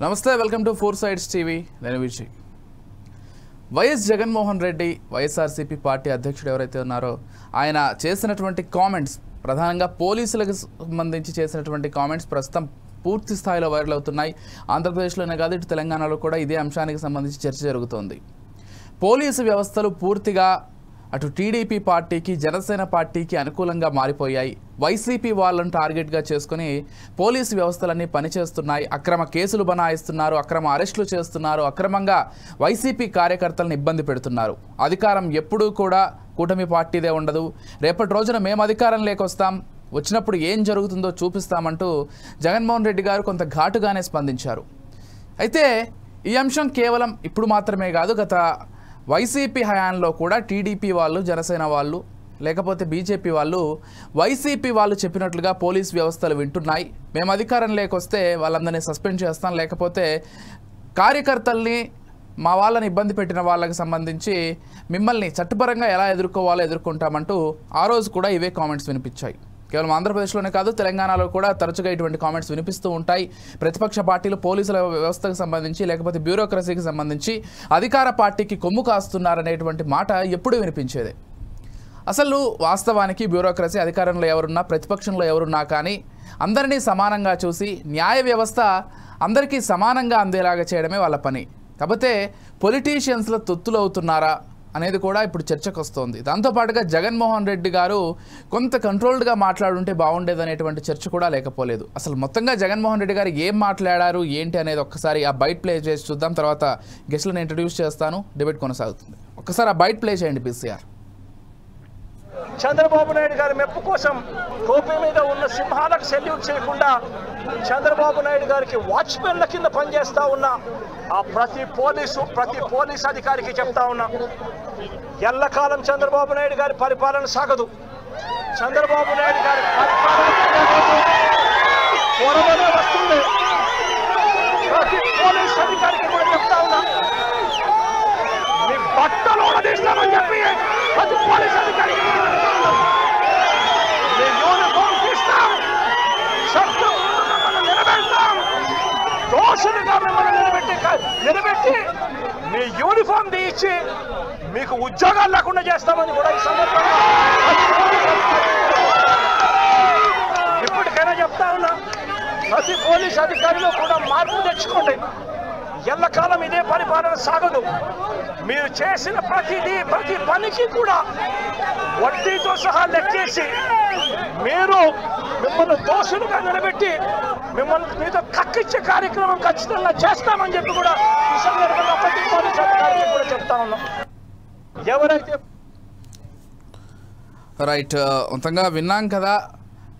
నమస్తే, welcome to four sides TV. నేను Vijay. YS Jaganmohan Reddy YSRCP party అధ్యక్షుడు ఎవరైతే ఉన్నారో ఆయన చేసినటువంటి కామెంట్స్, ప్రధానంగా పోలీసులకు సంబంధించి చేసినటువంటి కామెంట్స్ ప్రస్తుతం పూర్తి స్థాయిలో వైరల్ అవుతున్నాయి. ఆంధ్రప్రదేశ్లోనే కాదు, ఇటు తెలంగాణలో కూడా ఇదే అంశానికి సంబంధించి చర్చ జరుగుతోంది. పోలీసు వ్యవస్థలు పూర్తిగా అటు టీడీపీ పార్టీకి, జనసేన పార్టీకి అనుకూలంగా మారిపోయాయి. వైసీపీ వాళ్ళను టార్గెట్గా చేసుకుని పోలీసు వ్యవస్థలన్నీ పనిచేస్తున్నాయి. అక్రమ కేసులు బనాయిస్తున్నారు, అక్రమ అరెస్టులు చేస్తున్నారు, అక్రమంగా వైసీపీ కార్యకర్తలను ఇబ్బంది పెడుతున్నారు. అధికారం ఎప్పుడూ కూడా కూటమి పార్టీదే ఉండదు. రేపటి రోజున మేము అధికారం లేకొస్తాం, వచ్చినప్పుడు ఏం జరుగుతుందో చూపిస్తామంటూ జగన్మోహన్ రెడ్డి గారు కొంత ఘాటుగానే స్పందించారు. అయితే ఈ అంశం కేవలం ఇప్పుడు మాత్రమే కాదు, గత వైసీపీ హయాంలో కూడా టీడీపీ వాళ్ళు, జనసేన వాళ్ళు, లేకపోతే బీజేపీ వాళ్ళు, వైసీపీ వాళ్ళు చెప్పినట్లుగా పోలీస్ వ్యవస్థలు వింటున్నాయి. మేము అధికారం లేకొస్తే వాళ్ళందరినీ సస్పెండ్ చేస్తాం, లేకపోతే కార్యకర్తల్ని, మా వాళ్ళని ఇబ్బంది పెట్టిన వాళ్ళకి సంబంధించి మిమ్మల్ని చట్టపరంగా ఎలా ఎదుర్కోవాలో ఎదుర్కొంటామంటూ ఆ రోజు కూడా ఇవే కామెంట్స్ వినిపించాయి. కేవలం ఆంధ్రప్రదేశ్లోనే కాదు, తెలంగాణలో కూడా తరచుగా ఇటువంటి కామెంట్స్ వినిపిస్తూ ఉంటాయి. ప్రతిపక్ష పార్టీలు పోలీసుల వ్యవస్థకు సంబంధించి, లేకపోతే బ్యూరోక్రసీకి సంబంధించి అధికార పార్టీకి కొమ్ము కాస్తున్నారనేటువంటి మాట ఎప్పుడూ వినిపించేదే. అసలు వాస్తవానికి బ్యూరోక్రసీ అధికారంలో ఎవరున్నా, ప్రతిపక్షంలో ఎవరున్నా కానీ అందరినీ సమానంగా చూసి న్యాయ వ్యవస్థ అందరికీ సమానంగా అందేలాగా చేయడమే వాళ్ళ పని. కాకపోతే పొలిటీషియన్స్లో తొత్తులు అవుతున్నారా అనేది కూడా ఇప్పుడు చర్చకు వస్తోంది. దాంతోపాటుగా జగన్మోహన్ రెడ్డి గారు కొంత కంట్రోల్డ్గా మాట్లాడుంటే బాగుండేది అనేటువంటి చర్చ కూడా లేకపోలేదు. అసలు మొత్తంగా జగన్మోహన్ రెడ్డి గారు ఏం మాట్లాడారు ఏంటి అనేది ఒక్కసారి ఆ బైట్ ప్లే చేసి చూద్దాం. తర్వాత గెస్ట్లను ఇంట్రడ్యూస్ చేస్తాను, డిబేట్ కొనసాగుతుంది. ఒక్కసారి ఆ బైట్ ప్లే చేయండి పీసీఆర్. చంద్రబాబు నాయుడు గారి మెప్పు కోసం టోపీ మీద ఉన్న సింహాలకు సెల్యూట్ చేయకుండా చంద్రబాబు నాయుడు గారికి వాచ్మెన్ల కింద పనిచేస్తా ఉన్న ఆ ప్రతి పోలీస్ అధికారికి చెప్తా ఉన్నా, ఎల్లకాలం చంద్రబాబు నాయుడు గారి పరిపాలన సాగదు. చంద్రబాబు నాయుడు గారి త్వరలోనే వస్తుంది. ప్రతి పోలీస్ అధికారికి కూడా చెప్తా ఉన్నా, మీ బట్టలు తీస్తామని చెప్పి ప్రతి పోలీస్ అధికారికి దోషులుగా మిమ్మల్ని నిలబెట్టి మీ యూనిఫామ్ తీయించి మీకు ఉద్యోగాలు లేకుండా చేస్తామని కూడా ఈ సందర్భంగా ఇప్పటికైనా చెప్తా ఉన్నా, ప్రతి పోలీస్ అధికారిలో కూడా మార్పు తెచ్చుకోండి. ఎల్లకాలం ఇదే పరిపాలన సాగదు. మీరు చేసిన ప్రతి పనికి కూడా వడ్డీతో సహా లెక్కేసి మిమ్మల్ని దోషులుగా నిలబెట్టి మీతో కక్కిచ్చే కార్యక్రమం ఖచ్చితంగా చేస్తామని చెప్పి కూడా ఈ సందర్భంగా ప్రతి పోలీస్ అధికారికి కూడా చెప్తా ఉన్నాం. ఎవరైతే రైట్, మొత్తంగా విన్నాం కదా.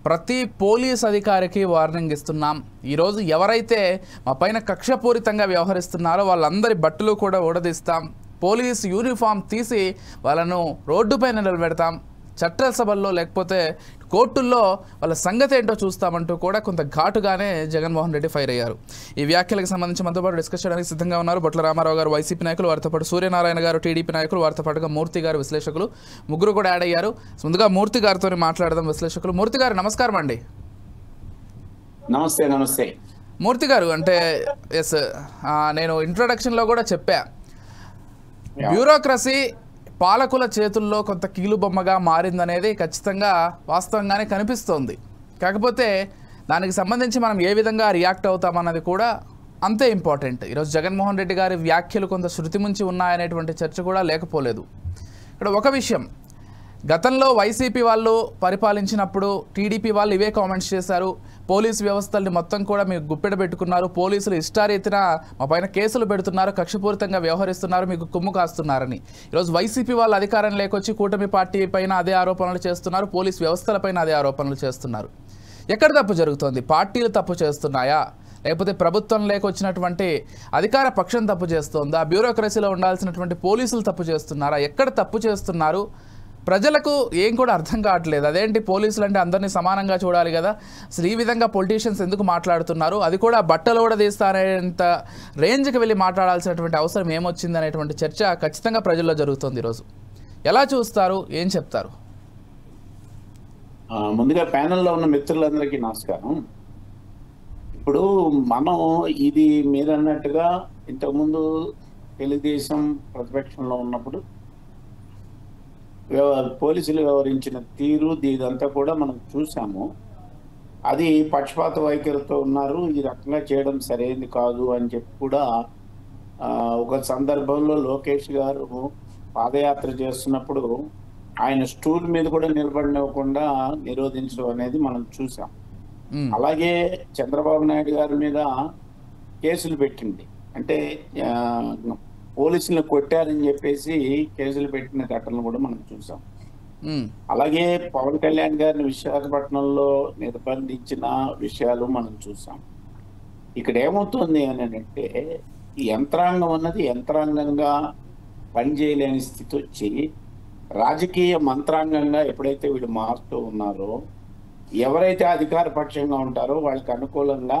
ప్రతి పోలీస్ అధికారికి వార్నింగ్ ఇస్తున్నాం. ఈరోజు ఎవరైతే మా పైన కక్షపూరితంగా వ్యవహరిస్తున్నారో వాళ్ళందరి బట్టలు కూడా ఊడదీస్తాం. పోలీస్ యూనిఫామ్ తీసి వాళ్ళను రోడ్డుపైన నిలబెడతాం. చట్టసభల్లో లేకపోతే కోర్టుల్లో వాళ్ళ సంగతి ఏంటో చూస్తామంటూ కూడా కొంత ఘాటుగానే జగన్మోహన్ రెడ్డి ఫైర్ అయ్యారు. ఈ వ్యాఖ్యలకు సంబంధించి మనతో పాటు డిస్కస్ చేయడానికి సిద్ధంగా ఉన్నారు బొట్ల రామారావు గారు, వైసీపీ నాయకులు, వారితో పాటు సూర్యనారాయణ గారు, టీడీపీ నాయకులు, వారితో పాటుగా మూర్తి గారు, విశ్లేషకులు, ముగ్గురు కూడా యాడ్ అయ్యారు. ముందుగా మూర్తి గారితో మాట్లాడదాం. విశ్లేషకులు మూర్తి గారు నమస్కారం అండి. నమస్తే. నమస్తే మూర్తి గారు. అంటే ఎస్, నేను ఇంట్రొడక్షన్లో కూడా చెప్పా, బ్యూరోక్రసీ పాలకుల చేతుల్లో కొంత కీలుబొమ్మగా మారిందనేది ఖచ్చితంగా వాస్తవంగానే కనిపిస్తోంది. కాకపోతే దానికి సంబంధించి మనం ఏ విధంగా రియాక్ట్ అవుతామన్నది కూడా అంతే ఇంపార్టెంట్. ఈరోజు జగన్మోహన్ రెడ్డి గారి వ్యాఖ్యలు కొంత శృతి మించి ఉన్నాయనేటువంటి చర్చ కూడా లేకపోలేదు. ఇక్కడ ఒక విషయం, గతంలో వైసీపీ వాళ్ళు పరిపాలించినప్పుడు టీడీపీ వాళ్ళు ఇవే కామెంట్స్ చేశారు. పోలీసు వ్యవస్థల్ని మొత్తం కూడా మీకు గుప్పెడ పెట్టుకున్నారు, పోలీసులు ఇష్టారీతిన మా పైన కేసులు పెడుతున్నారు, కక్షపూరితంగా వ్యవహరిస్తున్నారు, మీకు కొమ్ము కాస్తున్నారని. ఈరోజు వైసీపీ వాళ్ళు అధికారం లేకొచ్చి కూటమి పార్టీ పైన అదే ఆరోపణలు చేస్తున్నారు, పోలీసు వ్యవస్థలపైన అదే ఆరోపణలు చేస్తున్నారు. ఎక్కడ తప్పు జరుగుతోంది? పార్టీలు తప్పు చేస్తున్నాయా, లేకపోతే ప్రభుత్వం లేకొచ్చినటువంటి అధికార పక్షం తప్పు చేస్తోందా, బ్యూరోక్రసీలో ఉండాల్సినటువంటి పోలీసులు తప్పు చేస్తున్నారా? ఎక్కడ తప్పు చేస్తున్నారు? ప్రజలకు ఏం కూడా అర్థం కావట్లేదు. అదేంటి, పోలీసులు అంటే అందరినీ సమానంగా చూడాలి కదా, అసలు ఈ విధంగా పొలిటీషియన్స్ ఎందుకు మాట్లాడుతున్నారు, అది కూడా బట్టలు కూడా తీస్తారనేంత రేంజ్కి వెళ్ళి మాట్లాడాల్సినటువంటి అవసరం ఏమొచ్చింది అనేటువంటి చర్చ ఖచ్చితంగా ప్రజల్లో జరుగుతుంది. ఈరోజు ఎలా చూస్తారు, ఏం చెప్తారు? ముందుగా ప్యానెల్లో ఉన్న మిత్రులందరికీ నమస్కారం. ఇప్పుడు మనం ఇది మీరన్నట్టుగా ఇంతకుముందు తెలుగుదేశం ప్రతిపక్షంలో ఉన్నప్పుడు పోలీసులు వ్యవహరించిన తీరు ఇదంతా కూడా మనం చూసాము. అది పక్షపాత వైఖరితో ఉన్నారు, ఈ రకంగా చేయడం సరైనది కాదు అని చెప్పి కూడా ఒక సందర్భంలో లోకేష్ గారు పాదయాత్ర చేస్తున్నప్పుడు ఆయన స్టూల్ మీద కూడా నిలబడినివ్వకుండా నిరోధించడం అనేది మనం చూసాం. అలాగే చంద్రబాబు నాయుడు గారి మీద కేసులు పెట్టింది, అంటే పోలీసులను కొట్టారని చెప్పేసి కేసులు పెట్టిన ఘటనలు కూడా మనం చూసాం. అలాగే పవన్ కళ్యాణ్ గారిని విశాఖపట్నంలో నిర్బంధించిన విషయాలు మనం చూసాం. ఇక్కడ ఏమవుతుంది అని అంటే ఈ యంత్రాంగం అన్నది యంత్రాంగంగా పనిచేయలేని స్థితి వచ్చి రాజకీయ మంత్రాంగంగా ఎప్పుడైతే వీళ్ళు మారుతూ ఉన్నారో, ఎవరైతే అధికార పక్షంగా ఉంటారో వాళ్ళకి అనుకూలంగా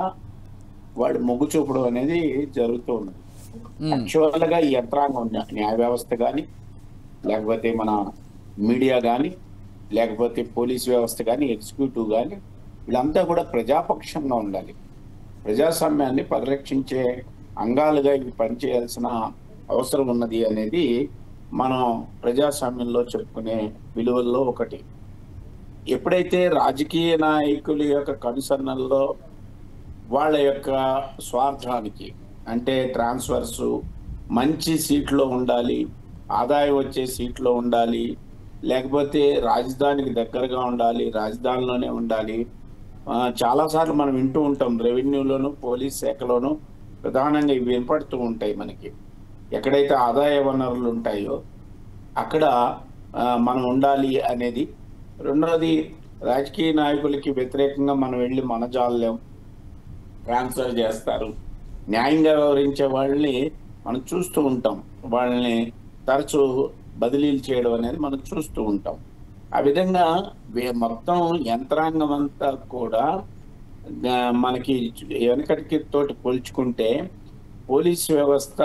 వాళ్ళు మొగ్గు చూపడం అనేది జరుగుతూ ఉన్నది. యాక్చువల్ గా ఈ యంత్రాంగం న్యాయ వ్యవస్థ కానీ, లేకపోతే మన మీడియా కానీ, లేకపోతే పోలీస్ వ్యవస్థ కానీ, ఎగ్జిక్యూటివ్ కానీ, వీళ్ళంతా కూడా ప్రజాపక్షంగా ఉండాలి. ప్రజాస్వామ్యాన్ని పరిరక్షించే అంగాలుగా ఇవి పనిచేయాల్సిన అవసరం ఉన్నది అనేది మనం ప్రజాస్వామ్యంలో చెప్పుకునే విలువల్లో ఒకటి. ఎప్పుడైతే రాజకీయ నాయకుల యొక్క కనుసన్నల్లో వాళ్ళ యొక్క స్వార్థానికి, అంటే ట్రాన్స్ఫర్స్, మంచి సీట్లో ఉండాలి, ఆదాయం వచ్చే సీట్లో ఉండాలి, లేకపోతే రాజధానికి దగ్గరగా ఉండాలి, రాజధానిలోనే ఉండాలి. చాలాసార్లు మనం వింటూ ఉంటాం, రెవెన్యూలోను పోలీస్ శాఖలోను ప్రధానంగా ఇవి వినపడుతూ ఉంటాయి మనకి. ఎక్కడైతే ఆదాయ వనరులు ఉంటాయో అక్కడ మనం ఉండాలి అనేది. రెండవది, రాజకీయ నాయకులకి వ్యతిరేకంగా మనం వెళ్ళి మనజాలేం, ట్రాన్స్ఫర్ చేస్తారు. న్యాయంగా వ్యవహరించే వాళ్ళని మనం చూస్తూ ఉంటాం, వాళ్ళని తరచూ బదిలీలు చేయడం అనేది మనం చూస్తూ ఉంటాం. ఆ విధంగా మొత్తం యంత్రాంగం అంతా కూడా మనకి వెనకటికి తోటి పోల్చుకుంటే పోలీస్ వ్యవస్థ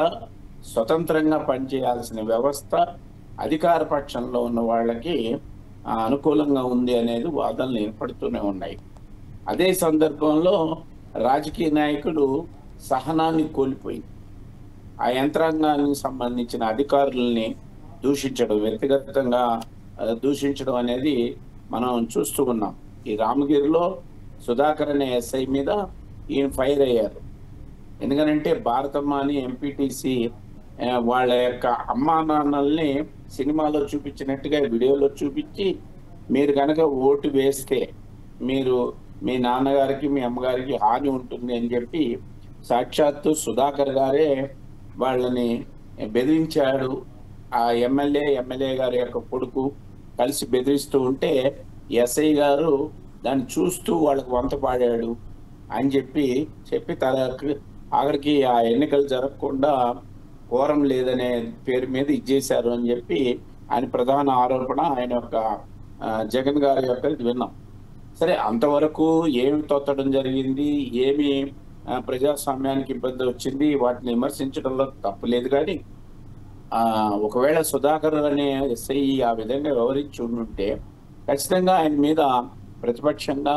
స్వతంత్రంగా పనిచేయాల్సిన వ్యవస్థ అధికార పక్షంలో ఉన్న వాళ్ళకి అనుకూలంగా ఉంది అనేది వాదనలు ఏర్పడుతూనే ఉన్నాయి. అదే సందర్భంలో రాజకీయ నాయకులు సహనాన్ని కోల్పోయి ఆ యంత్రాంగానికి సంబంధించిన అధికారుల్ని దూషించడం, వ్యక్తిగతంగా దూషించడం అనేది మనం చూస్తూ ఉన్నాం. ఈ రామగిరిలో సుధాకర్ అనే ఎస్ఐ మీద ఈయన ఫైర్ అయ్యారు. ఎందుకనంటే భారతమ్మ అని ఎంపీటీసీ వాళ్ళ యొక్క అమ్మా నాన్నల్ని సినిమాలో చూపించినట్టుగా వీడియోలో చూపించి, మీరు కనుక ఓటు వేస్తే మీరు మీ నాన్నగారికి మీ అమ్మగారికి హాని ఉంటుంది అని చెప్పి సాక్షాత్తు సుధాకర్ గారే వాళ్ళని బెదిరించాడు. ఆ ఎమ్మెల్యే గారి యొక్క కొడుకు కలిసి బెదిరిస్తూ ఉంటే ఎస్ఐ గారు దాన్ని చూస్తూ వాళ్ళకు వంత పాడాడు అని చెప్పి ఆఖరికి ఆ ఎన్నికలు జరగకుండా కోరం లేదనే పేరు మీద ఇచ్చేశారు అని చెప్పి ఆయన ప్రధాన ఆరోపణ. ఆయన యొక్క జగన్ గారి యొక్క విన్నాం. సరే, అంతవరకు ఏమి తొత్తడం జరిగింది, ఏమి ప్రజాస్వామ్యానికి ఇబ్బంది వచ్చింది, వాటిని విమర్శించడంలో తప్పులేదు. కానీ ఒకవేళ సుధాకర్ అనే ఎస్ఐ ఆ విధంగా వ్యవహరించి ఉంటే ఖచ్చితంగా ఆయన మీద ప్రతిపక్షంగా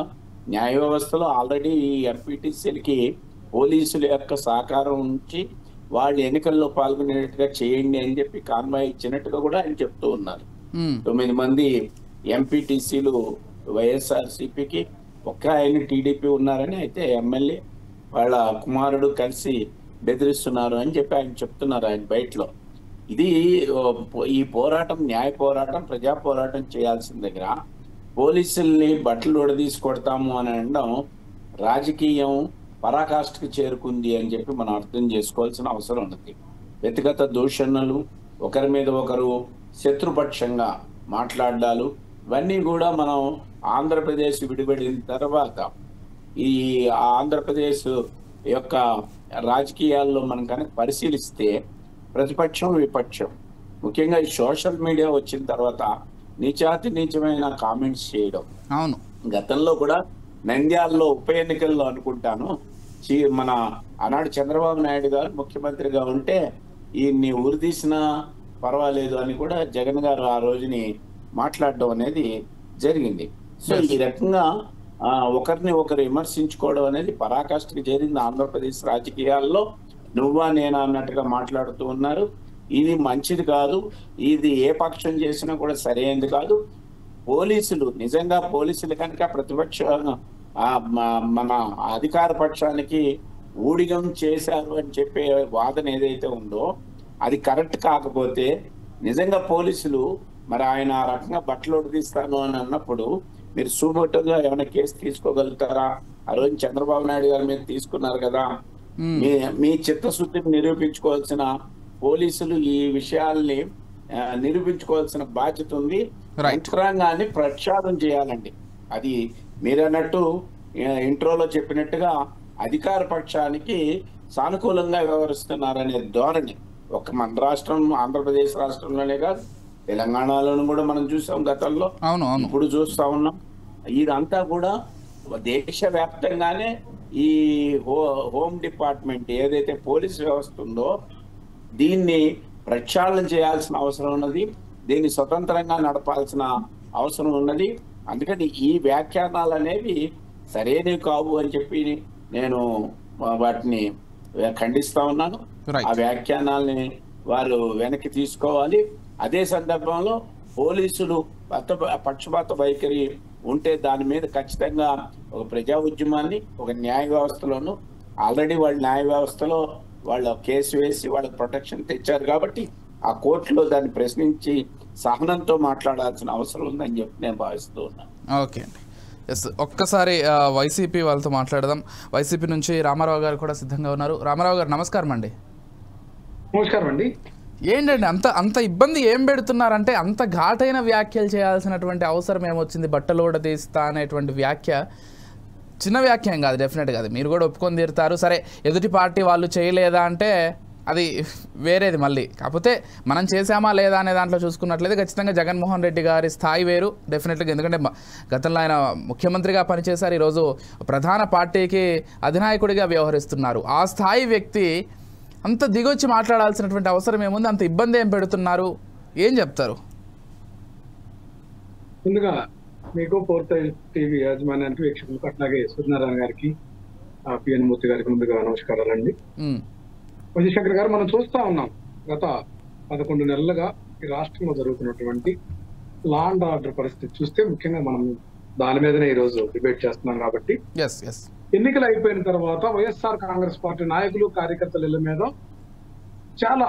న్యాయ వ్యవస్థలో ఆల్రెడీ ఎంపీటీసీలకి పోలీసుల యొక్క సహకారం ఉంచి వాళ్ళు ఎన్నికల్లో పాల్గొనేట్టుగా చేయండి అని చెప్పి కాన్వాయ్ ఇచ్చినట్టుగా కూడా ఆయన చెప్తూ ఉన్నారు. 9 మంది ఎంపీటీసీలు వైఎస్ఆర్సీపీకి, ఒక్క ఆయన టీడీపీ ఉన్నారని, అయితే ఎమ్మెల్యే వాళ్ళ కుమారుడు కలిసి బెదిరిస్తున్నారు అని చెప్పి ఆయన చెప్తున్నారు ఆయన బయటలో. ఇది ఈ పోరాటం న్యాయ పోరాటం, ప్రజా పోరాటం చేయాల్సిన దగ్గర పోలీసుల్ని బట్టలు ఉడదీసి కొడతాము అని అనడం రాజకీయం పరాకాష్ఠకు చేరుకుంది అని చెప్పి మనం అర్థం చేసుకోవాల్సిన అవసరం ఉంది. వ్యక్తిగత దూషణలు, ఒకరి మీద ఒకరు శత్రుపక్షంగా మాట్లాడాలు, ఇవన్నీ కూడా మనం ఆంధ్రప్రదేశ్ విడిపడిన తర్వాత ఈ ఆంధ్రప్రదేశ్ యొక్క రాజకీయాల్లో మనం కనుక పరిశీలిస్తే ప్రతిపక్షం, విపక్షం, ముఖ్యంగా ఈ సోషల్ మీడియా వచ్చిన తర్వాత నీచాతి నీచమైన కామెంట్స్ చేయడం. అవును, గతంలో కూడా నంద్యాలలో ఉప ఎన్నికల్లో అనుకుంటాను మన ఆనాడు చంద్రబాబు నాయుడు గారు ముఖ్యమంత్రిగా ఉంటే ఈయన్ని ఉరిదీసినా పర్వాలేదు అని కూడా జగన్ గారు ఆ రోజుని మాట్లాడడం అనేది జరిగింది. సో ఈ రకంగా ఒకరిని ఒకరు విమర్శించుకోవడం అనేది పరాకాష్ఠకి చేరింది ఆంధ్రప్రదేశ్ రాజకీయాల్లో. నువ్వా నేనా అన్నట్టుగా మాట్లాడుతూ ఉన్నారు. ఇది మంచిది కాదు. ఇది ఏ పక్షం చేసినా కూడా సరైనది కాదు. పోలీసులు నిజంగా పోలీసులు కనుక ప్రతిపక్ష మన అధికార పక్షానికి ఊడిగం చేశారు అని చెప్పే వాదన ఏదైతే ఉందో అది కరెక్ట్ కాకపోతే, నిజంగా పోలీసులు మరి ఆయన ఆ రకంగా బట్టలు ఉడిపిస్తాను అని అన్నప్పుడు మీరు సూమోటోగా ఏమైనా కేసు తీసుకోగలుగుతారా? ఆ రోజు చంద్రబాబు నాయుడు గారి మీద తీసుకున్నారు కదా. మీ చిత్తశుద్ధిని నిరూపించుకోవాల్సిన పోలీసులు ఈ విషయాల్ని నిరూపించుకోవాల్సిన బాధ్యత ఉంది. యంత్రాంగాన్ని ప్రక్షాళన చేయాలండి. అది మీరన్నట్టు ఇంట్రోలో చెప్పినట్టుగా అధికార పక్షానికి సానుకూలంగా వ్యవహరిస్తున్నారనే ధోరణి ఒక మన రాష్ట్రం ఆంధ్రప్రదేశ్ రాష్ట్రంలోనే కాదు, తెలంగాణలోనూ కూడా మనం చూసాం గతంలో, ఇప్పుడు చూస్తా ఉన్నాం. ఇదంతా కూడా దేశవ్యాప్తంగానే ఈ హోమ్ డిపార్ట్మెంట్ ఏదైతే పోలీస్ వ్యవస్థ ఉందో దీన్ని ప్రక్షాళన చేయాల్సిన అవసరం ఉన్నది. దీన్ని స్వతంత్రంగా నడపాల్సిన అవసరం ఉన్నది. అందుకని ఈ వ్యాఖ్యానాలు అనేవి సరైనవి కావు అని చెప్పి నేను వాటిని ఖండిస్తా ఉన్నాను. ఆ వ్యాఖ్యానాల్ని వారు వెనక్కి తీసుకోవాలి. అదే సందర్భంలో పోలీసులు పక్షపాత వైఖరి ఉంటే దాని మీద ఖచ్చితంగా ఒక ప్రజా ఉద్యమాన్ని ఒక న్యాయ వ్యవస్థలోను ఆల్రెడీ వాళ్ళ న్యాయ వ్యవస్థలో వాళ్ళ కేసు వేసి వాళ్ళకి ప్రొటెక్షన్ తెచ్చారు కాబట్టి ఆ కోర్టులో దాన్ని ప్రశ్నించి సహనంతో మాట్లాడాల్సిన అవసరం ఉందని చెప్పి నేను భావిస్తూ ఉన్నాను. ఓకే అండి, ఎస్, ఒక్కసారి వైసీపీ వాళ్ళతో మాట్లాడదాం. వైసీపీ నుంచి రామారావు గారు కూడా సిద్ధంగా ఉన్నారు. రామారావు గారు నమస్కారం అండి. నమస్కారం అండి. ఏంటండి అంత ఇబ్బంది ఏం పెడుతున్నారంటే అంత ఘాటైన వ్యాఖ్యలు చేయాల్సినటువంటి అవసరం ఏమొచ్చింది? బట్టలు కూడా తీస్తా అనేటువంటి వ్యాఖ్య చిన్న వ్యాఖ్య ఏం కాదు, డెఫినెట్గా అది మీరు కూడా ఒప్పుకొని తీరుతారు. సరే, ఎదుటి పార్టీ వాళ్ళు చేయలేదా అంటే అది వేరేది మళ్ళీ. కాకపోతే మనం చేసామా లేదా అనే దాంట్లో చూసుకున్నట్లయితే ఖచ్చితంగా జగన్మోహన్ రెడ్డి గారి స్థాయి వేరు డెఫినెట్గా. ఎందుకంటే గతంలో ఆయన ముఖ్యమంత్రిగా పనిచేశారు, ఈరోజు ప్రధాన పార్టీకి అధినాయకుడిగా వ్యవహరిస్తున్నారు. ఆ స్థాయి వ్యక్తి అంత దిగొచ్చి మాట్లాడాల్సినటువంటి అవసరం ఏముంది? అంత ఇబ్బంది ఏం పెడుతున్నారు? ఏం చెప్తారు? ముందుగా మీకు పూర్తి టీవీ యాజమాన్యానికి, వీక్షకులకు, అట్లాగే సూర్యనారాయణ గారికి, పిఎన్ మూర్తి గారికి ముందుగా నమస్కారాలండి. విజయశంకర్ గారు, మనం చూస్తా ఉన్నాం గత 11 నెలలుగా ఈ రాష్ట్రంలో జరుగుతున్నటువంటి లా అండ్ ఆర్డర్ పరిస్థితి చూస్తే, ముఖ్యంగా మనం దాని మీదనే ఈ రోజు డిబేట్ చేస్తున్నాం కాబట్టి, ఎన్నికలు అయిపోయిన తర్వాత వైఎస్ఆర్ కాంగ్రెస్ పార్టీ నాయకులు కార్యకర్తల ఇళ్ల మీద చాలా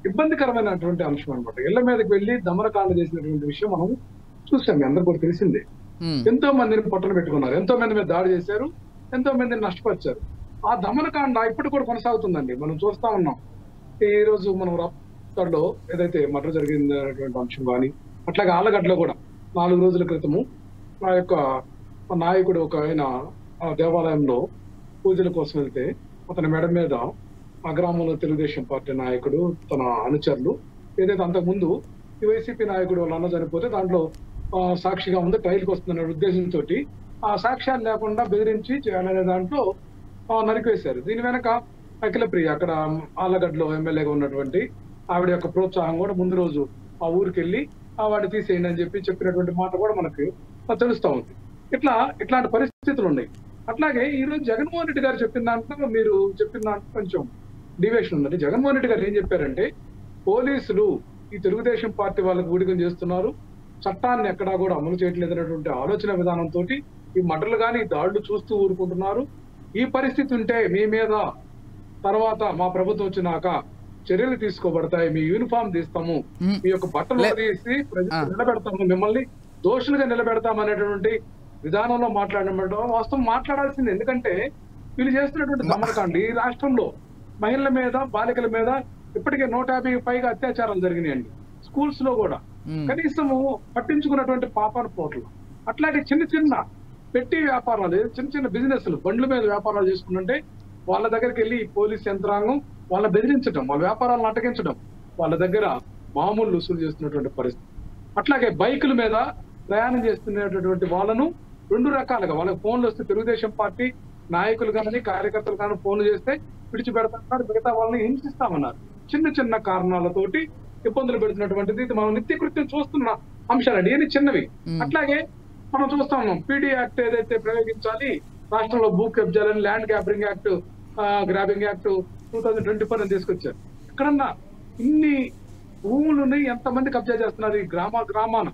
ఇబ్బందికరమైనటువంటి అంశం అనమాట. ఇళ్ల మీదకి వెళ్లి దమనకాండ చేసినటువంటి విషయం మనం చూసాం, మీ అందరూ కూడా తెలిసిందే. ఎంతో మందిని పొట్టలు పెట్టుకున్నారు, ఎంతో మంది మీద దాడి చేశారు, ఎంతో మందిని నష్టపరిచారు. ఆ దమనకాండ ఇప్పుడు కూడా కొనసాగుతుందండి. మనం చూస్తా ఉన్నాం. ఈ రోజు మనం రాష్ట్రంలో ఏదైతే మర్డర్ జరిగిందనేటువంటి అంశం కానీ, అట్లాగే ఆలగడ్డలో కూడా 4 రోజుల క్రితము ఆ యొక్క నాయకుడు ఒక ఆయన దేవాలయంలో పూజల కోసం వెళ్తే అతని మెడ మీద ఆ గ్రామంలో తెలుగుదేశం పార్టీ నాయకుడు తన అనుచరులు ఏదైతే అంతకుముందు ఈ వైసీపీ నాయకుడు వాళ్ళ అన్న చనిపోతే దాంట్లో సాక్షిగా ఉంది, ట్రైల్కి వస్తుందనే ఉద్దేశంతో ఆ సాక్ష్యాలు లేకుండా బెదిరించి చేయాలనే దాంట్లో నరికివేశారు. దీని వెనక అఖిలప్రియ, అక్కడ ఆలగడ్డలో ఎమ్మెల్యేగా ఉన్నటువంటి ఆవిడ యొక్క ప్రోత్సాహం కూడా ముందు రోజు ఆ ఊరికి వెళ్ళి వాడిని తీసేయండి అని చెప్పినటువంటి మాట కూడా మనకు తెలుస్తూ ఉంది. ఇట్లాంటి పరిస్థితులు ఉన్నాయి. అట్లాగే ఈ రోజు జగన్మోహన్ రెడ్డి గారు చెప్పిన దాంట్లో, మీరు చెప్పిన దాంట్లో కొంచెం డివియేషన్ ఉందండి. జగన్మోహన్ రెడ్డి గారు ఏం చెప్పారంటే, పోలీసులు ఈ తెలుగుదేశం పార్టీ వాళ్ళకి ఊడికం చేస్తున్నారు, చట్టాన్ని ఎక్కడా కూడా అమలు చేయట్లేదు అనేటువంటి ఆలోచన విధానంతో ఈ మటర్లు కానీ దాడులు చూస్తూ ఊరుకుంటున్నారు. ఈ పరిస్థితి ఉంటే మీ మీద తర్వాత మా ప్రభుత్వం వచ్చినాక చర్యలు తీసుకోబడతాయి, మీ యూనిఫామ్ తీస్తాము, మీ యొక్క బట్టలు తీసి నిలబెడతాము, మిమ్మల్ని దోషులుగా నిలబెడతామనేటువంటి విధానంలో మాట్లాడడం వాస్తవం మాట్లాడాల్సింది. ఎందుకంటే వీళ్ళు చేస్తున్నటువంటి దమనకాండ ఈ రాష్ట్రంలో మహిళల మీద, బాలికల మీద ఇప్పటికే 150 పైగా అత్యాచారాలు జరిగినాయండి. స్కూల్స్ లో కూడా కనీసము పట్టించుకున్నటువంటి పాపాను పోట్లు. అట్లాంటి చిన్న చిన్న పెట్టి వ్యాపారాలు, చిన్న చిన్న బిజినెస్లు, బండ్ల మీద వ్యాపారాలు చేసుకుంటుంటే వాళ్ళ దగ్గరికి వెళ్ళి పోలీస్ యంత్రాంగం వాళ్ళ బెదిరించడం, వాళ్ళ వ్యాపారాలను అటగించడం, వాళ్ళ దగ్గర మామూలు వసూలు చేస్తున్నటువంటి పరిస్థితి. అట్లాగే బైకుల మీద ప్రయాణం చేస్తున్నటువంటి వాళ్ళను 2 రకాలుగా, వాళ్ళకి ఫోన్లు వస్తే తెలుగుదేశం పార్టీ నాయకులు కానీ కార్యకర్తలు కానీ ఫోన్లు చేస్తే విడిచిపెడతామన్నారు, మిగతా వాళ్ళని హింసిస్తామన్నారు. చిన్న చిన్న కారణాలతోటి ఇబ్బందులు పెడుతున్నటువంటిది ఇది మనం నిత్యకృత్యం చూస్తున్న అంశాలండి, ఏది చిన్నవి. అట్లాగే మనం చూస్తా ఉన్నాం. పీడీ యాక్ట్ ఏదైతే ప్రయోగించాలి, రాష్ట్రంలో భూ కబ్జాలని ల్యాండ్ గ్రాబింగ్ యాక్ట్ 2024 అని తీసుకొచ్చారు. ఎక్కడన్నా ఇన్ని భూములని ఎంతమంది కబ్జా చేస్తున్నారు? ఈ గ్రామాన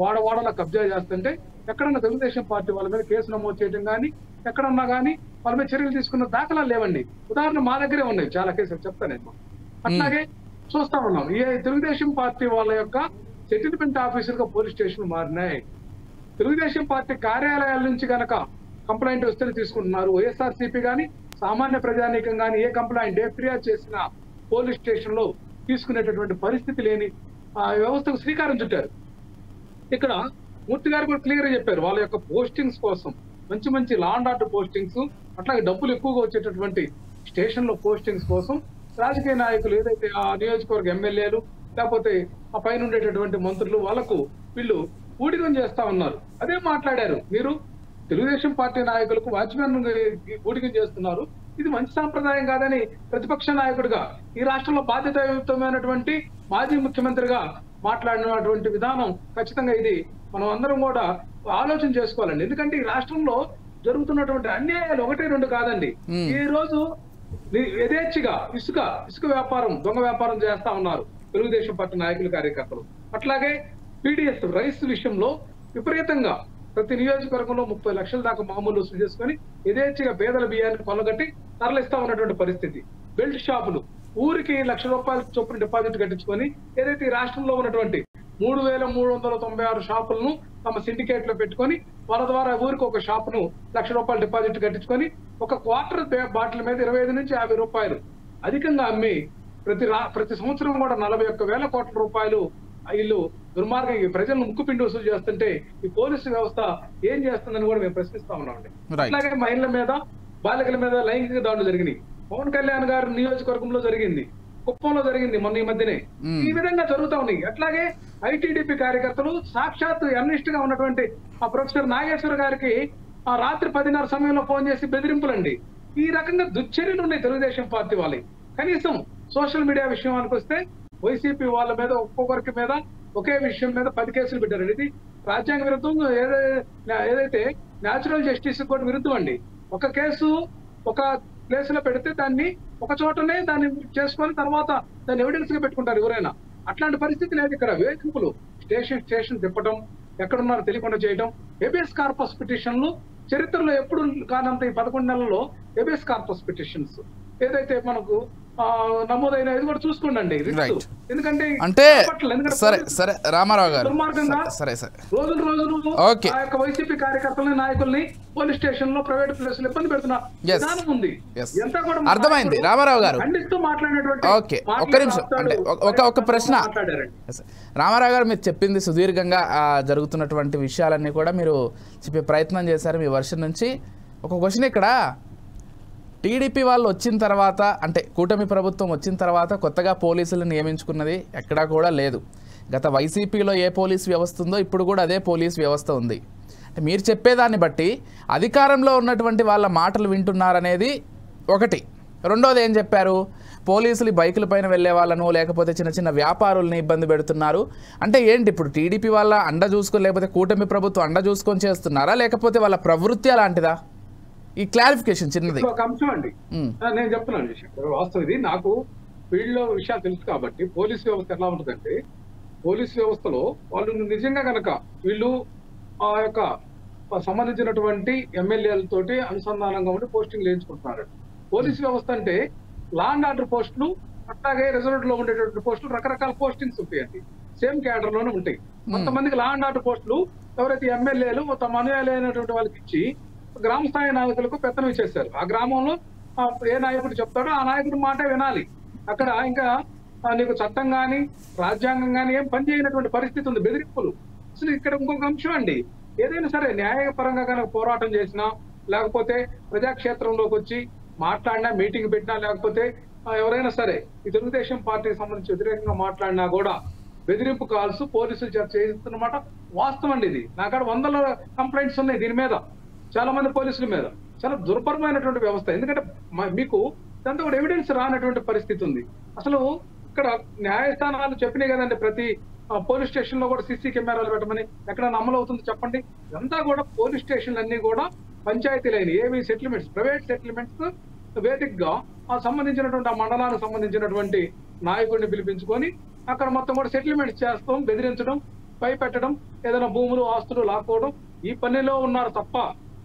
వాడవాడలా కబ్జా చేస్తుంటే ఎక్కడన్నా తెలుగుదేశం పార్టీ వాళ్ళ మీద కేసు నమోదు చేయడం కానీ, ఎక్కడన్నా కానీ వాళ్ళ మీద చర్యలు తీసుకున్న దాఖలాలు లేవండి. ఉదాహరణ మా దగ్గరే ఉన్నాయి చాలా కేసులు, చెప్తాను నేను. అట్లాగే చూస్తా ఉన్నాం, ఈ తెలుగుదేశం పార్టీ వాళ్ళ యొక్క సెటిల్మెంట్ ఆఫీసర్గా పోలీస్ స్టేషన్ మారినాయి. తెలుగుదేశం పార్టీ కార్యాలయాల నుంచి కనుక కంప్లైంట్ వస్తే తీసుకుంటున్నారు. వైఎస్ఆర్సీపీ కానీ సామాన్య ప్రజానీకం కానీ ఏ కంప్లైంట్ ఏ ఫిర్యాదు చేసిన పోలీస్ స్టేషన్ లో తీసుకునేటటువంటి పరిస్థితి లేని వ్యవస్థకు శ్రీకారం చుట్టారు. ఇక్కడ మూర్తి గారు కూడా క్లియర్ గా చెప్పారు, వాళ్ళ యొక్క పోస్టింగ్స్ కోసం మంచి మంచి లా అండ్ ఆర్డర్ పోస్టింగ్స్, అట్లాగే డబ్బులు ఎక్కువగా వచ్చేటటువంటి స్టేషన్ లో పోస్టింగ్స్ కోసం రాజకీయ నాయకులు ఏదైతే ఆ నియోజకవర్గ ఎమ్మెల్యేలు లేకపోతే ఆ పైన ఉండేటటువంటి మంత్రులు వాళ్ళకు వీళ్ళు ఊడిగం చేస్తా ఉన్నారు. అదే మాట్లాడారు, మీరు తెలుగుదేశం పార్టీ నాయకులకు వాచ్మెన్ ఊడిగం చేస్తున్నారు, ఇది మంచి సాంప్రదాయం కాదని ప్రతిపక్ష నాయకుడిగా ఈ రాష్ట్రంలో బాధ్యతాయుతమైనటువంటి మాజీ ముఖ్యమంత్రిగా మాట్లాడినటువంటి విధానం ఖచ్చితంగా ఇది మనం అందరం కూడా ఆలోచన చేసుకోవాలండి. ఎందుకంటే ఈ రాష్ట్రంలో జరుగుతున్నటువంటి అన్యాయాలు 1-2 కాదండి. ఈ రోజు యథేచ్ఛగా ఇసుక వ్యాపారం, దొంగ వ్యాపారం చేస్తా ఉన్నారు తెలుగుదేశం పార్టీ నాయకులు, కార్యకర్తలు. అట్లాగే పీడిఎస్ రైస్ విషయంలో విపరీతంగా ప్రతి నియోజకవర్గంలో 30 లక్షల దాకా మామూలు వసూలు చేసుకొని యథేచ్ఛగా పేదల బియ్యాన్ని కొల్లగట్టి తరలిస్తా ఉన్నటువంటి పరిస్థితి. బెల్ట్ షాపులు ఊరికి ₹1,00,000 చొప్పున డిపాజిట్ కట్టించుకొని ఏదైతే ఈ రాష్ట్రంలో ఉన్నటువంటి 3,396 షాపులను తమ సిండికేట్ లో పెట్టుకొని వాళ్ళ ద్వారా ఊరికి ఒక షాపును ₹1,00,000 డిపాజిట్ కట్టించుకొని ఒక క్వార్టర్ బాటిల్ మీద 25 నుంచి ₹50 అధికంగా అమ్మి ప్రతి సంవత్సరం కూడా 41,000 కోట్ల రూపాయలు వీళ్ళు దుర్మార్గం ప్రజలను ముక్కుపిండి వసూలు చేస్తుంటే ఈ పోలీసు వ్యవస్థ ఏం చేస్తుందని కూడా మేము ప్రశ్నిస్తా ఉన్నామండి. అట్లాగే మహిళల మీద, బాలికల మీద లైంగిక దాడులు జరిగినాయి. పవన్ కళ్యాణ్ గారి నియోజకవర్గంలో జరిగింది, కుప్పంలో జరిగింది మొన్న ఈ మధ్యనే. ఈ విధంగా జరుగుతా ఉన్నాయి. అట్లాగే ఐటీడీపీ కార్యకర్తలు సాక్షాత్ ఎర్నిస్ట్ గా ఉన్నటువంటి ఆ ప్రొఫెసర్ నాగేశ్వర గారికి ఆ రాత్రి 10:30 సమయంలో ఫోన్ చేసి బెదిరింపులండి. ఈ రకంగా దుశ్చర్యలు ఉన్నాయి తెలుగుదేశం పార్టీ వాళ్ళకి. కనీసం సోషల్ మీడియా విషయానికి వస్తే వైసీపీ వాళ్ళ మీద ఒక్కొక్కరికి మీద ఒకే విషయం మీద 10 కేసులు పెట్టారు. ఇది రాజ్యాంగ విరుద్ధం, ఏదైతే న్యాచురల్ జస్టిస్ కూడా విరుద్ధం అండి. ఒక కేసు ఒక ప్లేస్ లో పెడితే దాన్ని ఒక చోటనే దాన్ని చేసుకొని తర్వాత దాన్ని ఎవిడెన్స్ గా పెట్టుకుంటారు ఎవరైనా. అట్లాంటి పరిస్థితి లేదు ఇక్కడ. వేధింపులు స్టేషన్ తిప్పడం, ఎక్కడున్నారో తెలియకుండా చేయడం, హెబియస్ కార్పస్ పిటిషన్లు చరిత్రలో ఎప్పుడు కానంత ఈ 11 నెలల్లో హెబియస్ కార్పస్ పిటిషన్స్ ఏదైతే మనకు నమోదైన ఇది కూడా చూసుకోండి. ఎందుకంటే అంటే సరే సరే రామారావు గారు, సరే సరే రోజులు వైసీపీ కార్యకర్తలని నాయకుల్ని పోలీస్ స్టేషన్ లో ప్రైవేట్ ప్లేస్ లో ఇబ్బంది పెడుతున్న విధానం ఉంది. ఎంత కూడా అర్థమైంది రామారావు గారు. ఖండిస్తూ మాట్లాడినటువంటి ఓకే, ఒక్క నిమిషం, అంటే ఒక ప్రశ్న. రామారావు గారు, మీరు చెప్పింది సుదీర్ఘంగా జరుగుతున్నటువంటి విషయాలన్నీ కూడా మీరు చెప్పే ప్రయత్నం చేశారు మీ వర్షన్ నుంచి. ఒక క్వశ్చన్ ఇక్కడ, టీడీపీ వాళ్ళు వచ్చిన తర్వాత, అంటే కూటమి ప్రభుత్వం వచ్చిన తర్వాత కొత్తగా పోలీసులు నియమించుకున్నది ఎక్కడా కూడా లేదు. గత వైసీపీలో ఏ పోలీస్ వ్యవస్థ ఉందో ఇప్పుడు కూడా అదే పోలీస్ వ్యవస్థ ఉంది. అంటే మీరు చెప్పేదాన్ని బట్టి అధికారంలో ఉన్నటువంటి వాళ్ళ మాటలు వింటున్నారనేది ఒకటి. రెండోది ఏం చెప్పారు, పోలీసులు బైకుల పైన వెళ్ళే వాళ్ళను లేకపోతే చిన్న చిన్న వ్యాపారుల్ని ఇబ్బంది పెడుతున్నారు. అంటే ఏంటి ఇప్పుడు టీడీపీ వాళ్ళ అండ చూసుకొని లేకపోతే కూటమి ప్రభుత్వం అండ చూసుకొని చేస్తున్నారా, లేకపోతే వాళ్ళ ప్రవృత్తి అలాంటిదా? ఈ క్లారిఫికేషన్ చిన్నది. ఒక అంశం అండి, నేను చెప్తున్నాను విషయం. వాస్తవం ఇది, నాకు ఫీల్డ్ లో విషయాలు తెలుసు కాబట్టి. పోలీస్ వ్యవస్థ ఎలా ఉంటుందంటే, పోలీస్ వ్యవస్థలో వాళ్ళు నిజంగా కనుక వీళ్ళు ఆ యొక్క సంబంధించినటువంటి ఎమ్మెల్యేలతోటి అనుసంధానంగా ఉండి పోస్టింగ్ వేయించుకుంటున్నారు. పోలీస్ వ్యవస్థ అంటే లా అండ్ ఆర్డర్ పోస్టులు, అట్లాగే రిజర్వ్డ్ లో ఉండేటువంటి పోస్టులు, రకరకాల పోస్టింగ్స్ ఉంటాయండి. సేమ్ క్యాడర్ లోనే ఉంటాయి. కొంతమందికి లా అండ్ ఆర్డర్ పోస్టులు ఎవరైతే ఎమ్మెల్యేలు తమ అనుయాయులైనటువంటి వాళ్ళకి ఇచ్చి గ్రామ స్థాయి నాయకులకు పెత్తనం ఇచ్చేస్తారు. ఆ గ్రామంలో ఏ నాయకుడు చెప్తాడో ఆ నాయకుడి మాట వినాలి. అక్కడ ఇంకా నీకు చట్టం కానీ రాజ్యాంగం కానీ ఏం పనిచేయనటువంటి పరిస్థితి ఉంది. బెదిరింపులు. అసలు ఇక్కడ ఇంకొక అంశం అండి, ఏదైనా సరే న్యాయపరంగా కనుక పోరాటం చేసినా, లేకపోతే ప్రజాక్షేత్రంలోకి వచ్చి మాట్లాడినా, మీటింగ్ పెట్టినా, లేకపోతే ఎవరైనా సరే ఈ తెలుగుదేశం పార్టీకి సంబంధించి వ్యతిరేకంగా మాట్లాడినా కూడా బెదిరింపు కాల్స్ పోలీసులు చేస్తున్నమాట వాస్తవం అండి. ఇది నా కాడ 100 కంప్లైంట్స్ ఉన్నాయి దీని మీద, చాలా మంది పోలీసుల మీద. చాలా దుర్భరమైనటువంటి వ్యవస్థ. ఎందుకంటే మీకు దాంతో కూడా ఎవిడెన్స్ రానటువంటి పరిస్థితి ఉంది. అసలు ఇక్కడ న్యాయస్థానాలు చెప్పినాయి కదండి, ప్రతి పోలీస్ స్టేషన్ లో కూడా సీసీ కెమెరాలు పెట్టమని ఎక్కడైనా అమలు అవుతుంది చెప్పండి? ఇదంతా కూడా పోలీస్ స్టేషన్లు అన్ని కూడా పంచాయతీలైన ఏవి సెటిల్మెంట్స్, ప్రైవేట్ సెటిల్మెంట్స్ వేదికగా సంబంధించినటువంటి ఆ మండలానికి సంబంధించినటువంటి నాయకుడిని పిలిపించుకొని అక్కడ మొత్తం కూడా సెటిల్మెంట్స్ చేస్తాం, బెదిరించడం, భయపెట్టడం, ఏదైనా భూములు ఆస్తులు లాక్కోవడం, ఈ పనిలో ఉన్నారు తప్ప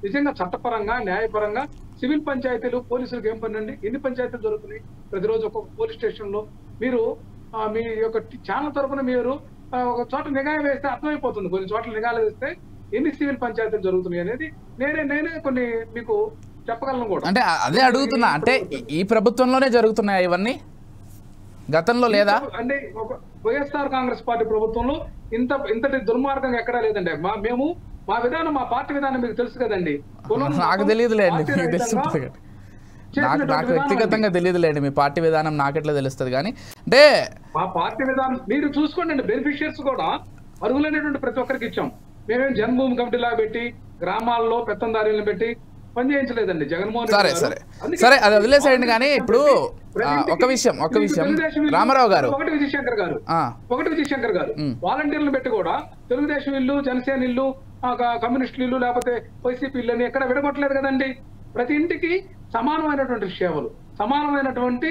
నిజంగా చట్టపరంగా న్యాయపరంగా సివిల్ పంచాయతీలు పోలీసులకు ఏం పని అండి? ఎన్ని పంచాయతీలు జరుగుతున్నాయి ప్రతిరోజు ఒక్కొక్క పోలీస్ స్టేషన్ లో? మీరు మీ యొక్క ఛానల్ తరఫున మీరు ఒక చోట నిఘా వేస్తే అర్థమైపోతుంది, కొన్ని చోట్ల నిఘాలు వేస్తే ఎన్ని సివిల్ పంచాయతీలు జరుగుతున్నాయి అనేది నేనే కొన్ని మీకు చెప్పగలను కూడా. అంటే అదే అడుగుతున్నా, అంటే ఈ ప్రభుత్వంలోనే జరుగుతున్నాయి ఇవన్నీ, గతంలో లేదా? అంటే వైఎస్ఆర్ కాంగ్రెస్ పార్టీ ప్రభుత్వంలో ఇంతటి దుర్మార్గంగా ఎక్కడా లేదండి. మా విధానం, మా పార్టీ విధానం మీకు తెలుసు కదండి. నాకు తెలియదులేండి, మీకు తెలుస్తుంది. నాకు వ్యక్తిగతంగా తెలియదులేండి మీ పార్టీ విధానం, నాకెట్లా తెలుస్తుంది. కానీ అంటే మా పార్టీ విధానం మీరు చూసుకోండి. బెనిఫిషియర్స్ కూడా అర్హులైనటువంటి ప్రతి ఒక్కరికి ఇచ్చాం. మేమేం జన్మభూమి కమిటీలా పెట్టి గ్రామాల్లో పెత్తందారులను పెట్టి పనిచేయించలేదండి జగన్మోహన్ సరే సరే సరే అది వదిలేసేయండి. కానీ ఇప్పుడు ఒక విషయం రామారావు గారు, ఒకటి విజయశంకర్ గారు వాలంటీర్లను పెట్టి కూడా తెలుగుదేశం ఇల్లు, జనసేన ఇల్లు, కమ్యూనిస్టులు ఇల్లు, లేకపోతే వైసీపీ ఇల్లు అని ఎక్కడ విడగొట్టలేదు కదండి. ప్రతి ఇంటికి సమానమైనటువంటి సేవలు, సమానమైనటువంటి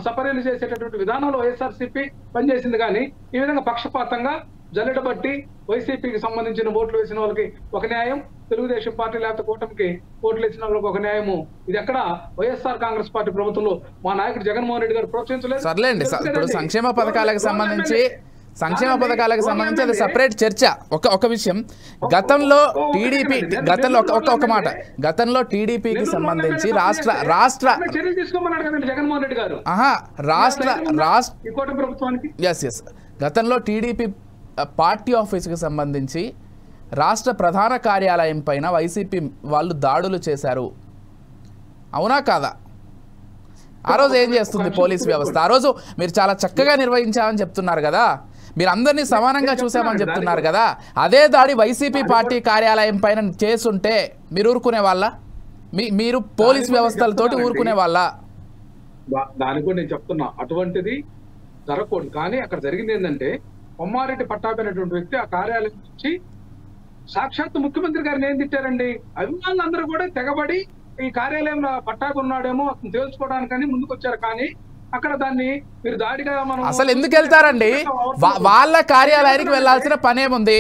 సపర్యలు చేసేటటువంటి విధానంలో వైఎస్ఆర్సీపీ పనిచేసింది. కానీ ఈ విధంగా పక్షపాతంగా జల్లెడ బట్టి వైసీపీకి సంబంధించిన ఓట్లు వేసిన వాళ్ళకి ఒక న్యాయం, తెలుగుదేశం పార్టీ లేకపోతే కూటమికి ఓట్లు వేసిన వాళ్ళకి ఒక న్యాయము, ఇది ఎక్కడ వైఎస్ఆర్ కాంగ్రెస్ పార్టీ ప్రభుత్వంలో మా నాయకుడు జగన్మోహన్ రెడ్డి గారు ప్రోత్సహించలేదు. సర్లేండి, ఇప్పుడు సంక్షేమ పథకాలకు సంబంధించి అది సపరేట్ చర్చ. ఒక విషయం, గతంలో టీడీపీ గతంలో టీడీపీకి సంబంధించి రాష్ట్ర జగన్మోహన్ రెడ్డి గారు గతంలో టీడీపీ పార్టీ ఆఫీసుకి సంబంధించి రాష్ట్ర ప్రధాన కార్యాలయం పైన వైసీపీ వాళ్ళు దాడులు చేశారు, అవునా కాదా? ఆ రోజు ఏం చేస్తుంది పోలీస్ వ్యవస్థ? ఆ రోజు మీరు చాలా చక్కగా నిర్వహించామని చెప్తున్నారు కదా, మీరు అందరినీ సమానంగా చూసామని చెప్తున్నారు కదా. అదే దాడి వైసీపీ పార్టీ కార్యాలయం పైన చేసుంటే మీరు ఊరుకునే వాళ్ళ? మీరు పోలీస్ వ్యవస్థలతోటి ఊరుకునే వాళ్ళ? దానికి కూడా నేను చెప్తున్నా, అటువంటిది జరగకూడదు. కానీ అక్కడ జరిగింది ఏంటంటే, కొమ్మారెడ్డి పట్టాభినటువంటి వ్యక్తి ఆ కార్యాలయం నుంచి సాక్షాత్ ముఖ్యమంత్రి గారిని ఏం తిట్టారండి? అభిమానులు అందరూ కూడా తెగబడి ఈ కార్యాలయంలో పట్టాభి ఉన్నాడేమో అతను తేల్చుకోవడానికని ముందుకు వచ్చారు. కానీ అక్కడ దాన్ని మీరు దాడిగా అసలు ఎందుకు వెళ్తారండి? వాళ్ళ కార్యాలయానికి వెళ్లాల్సిన పనేముంది?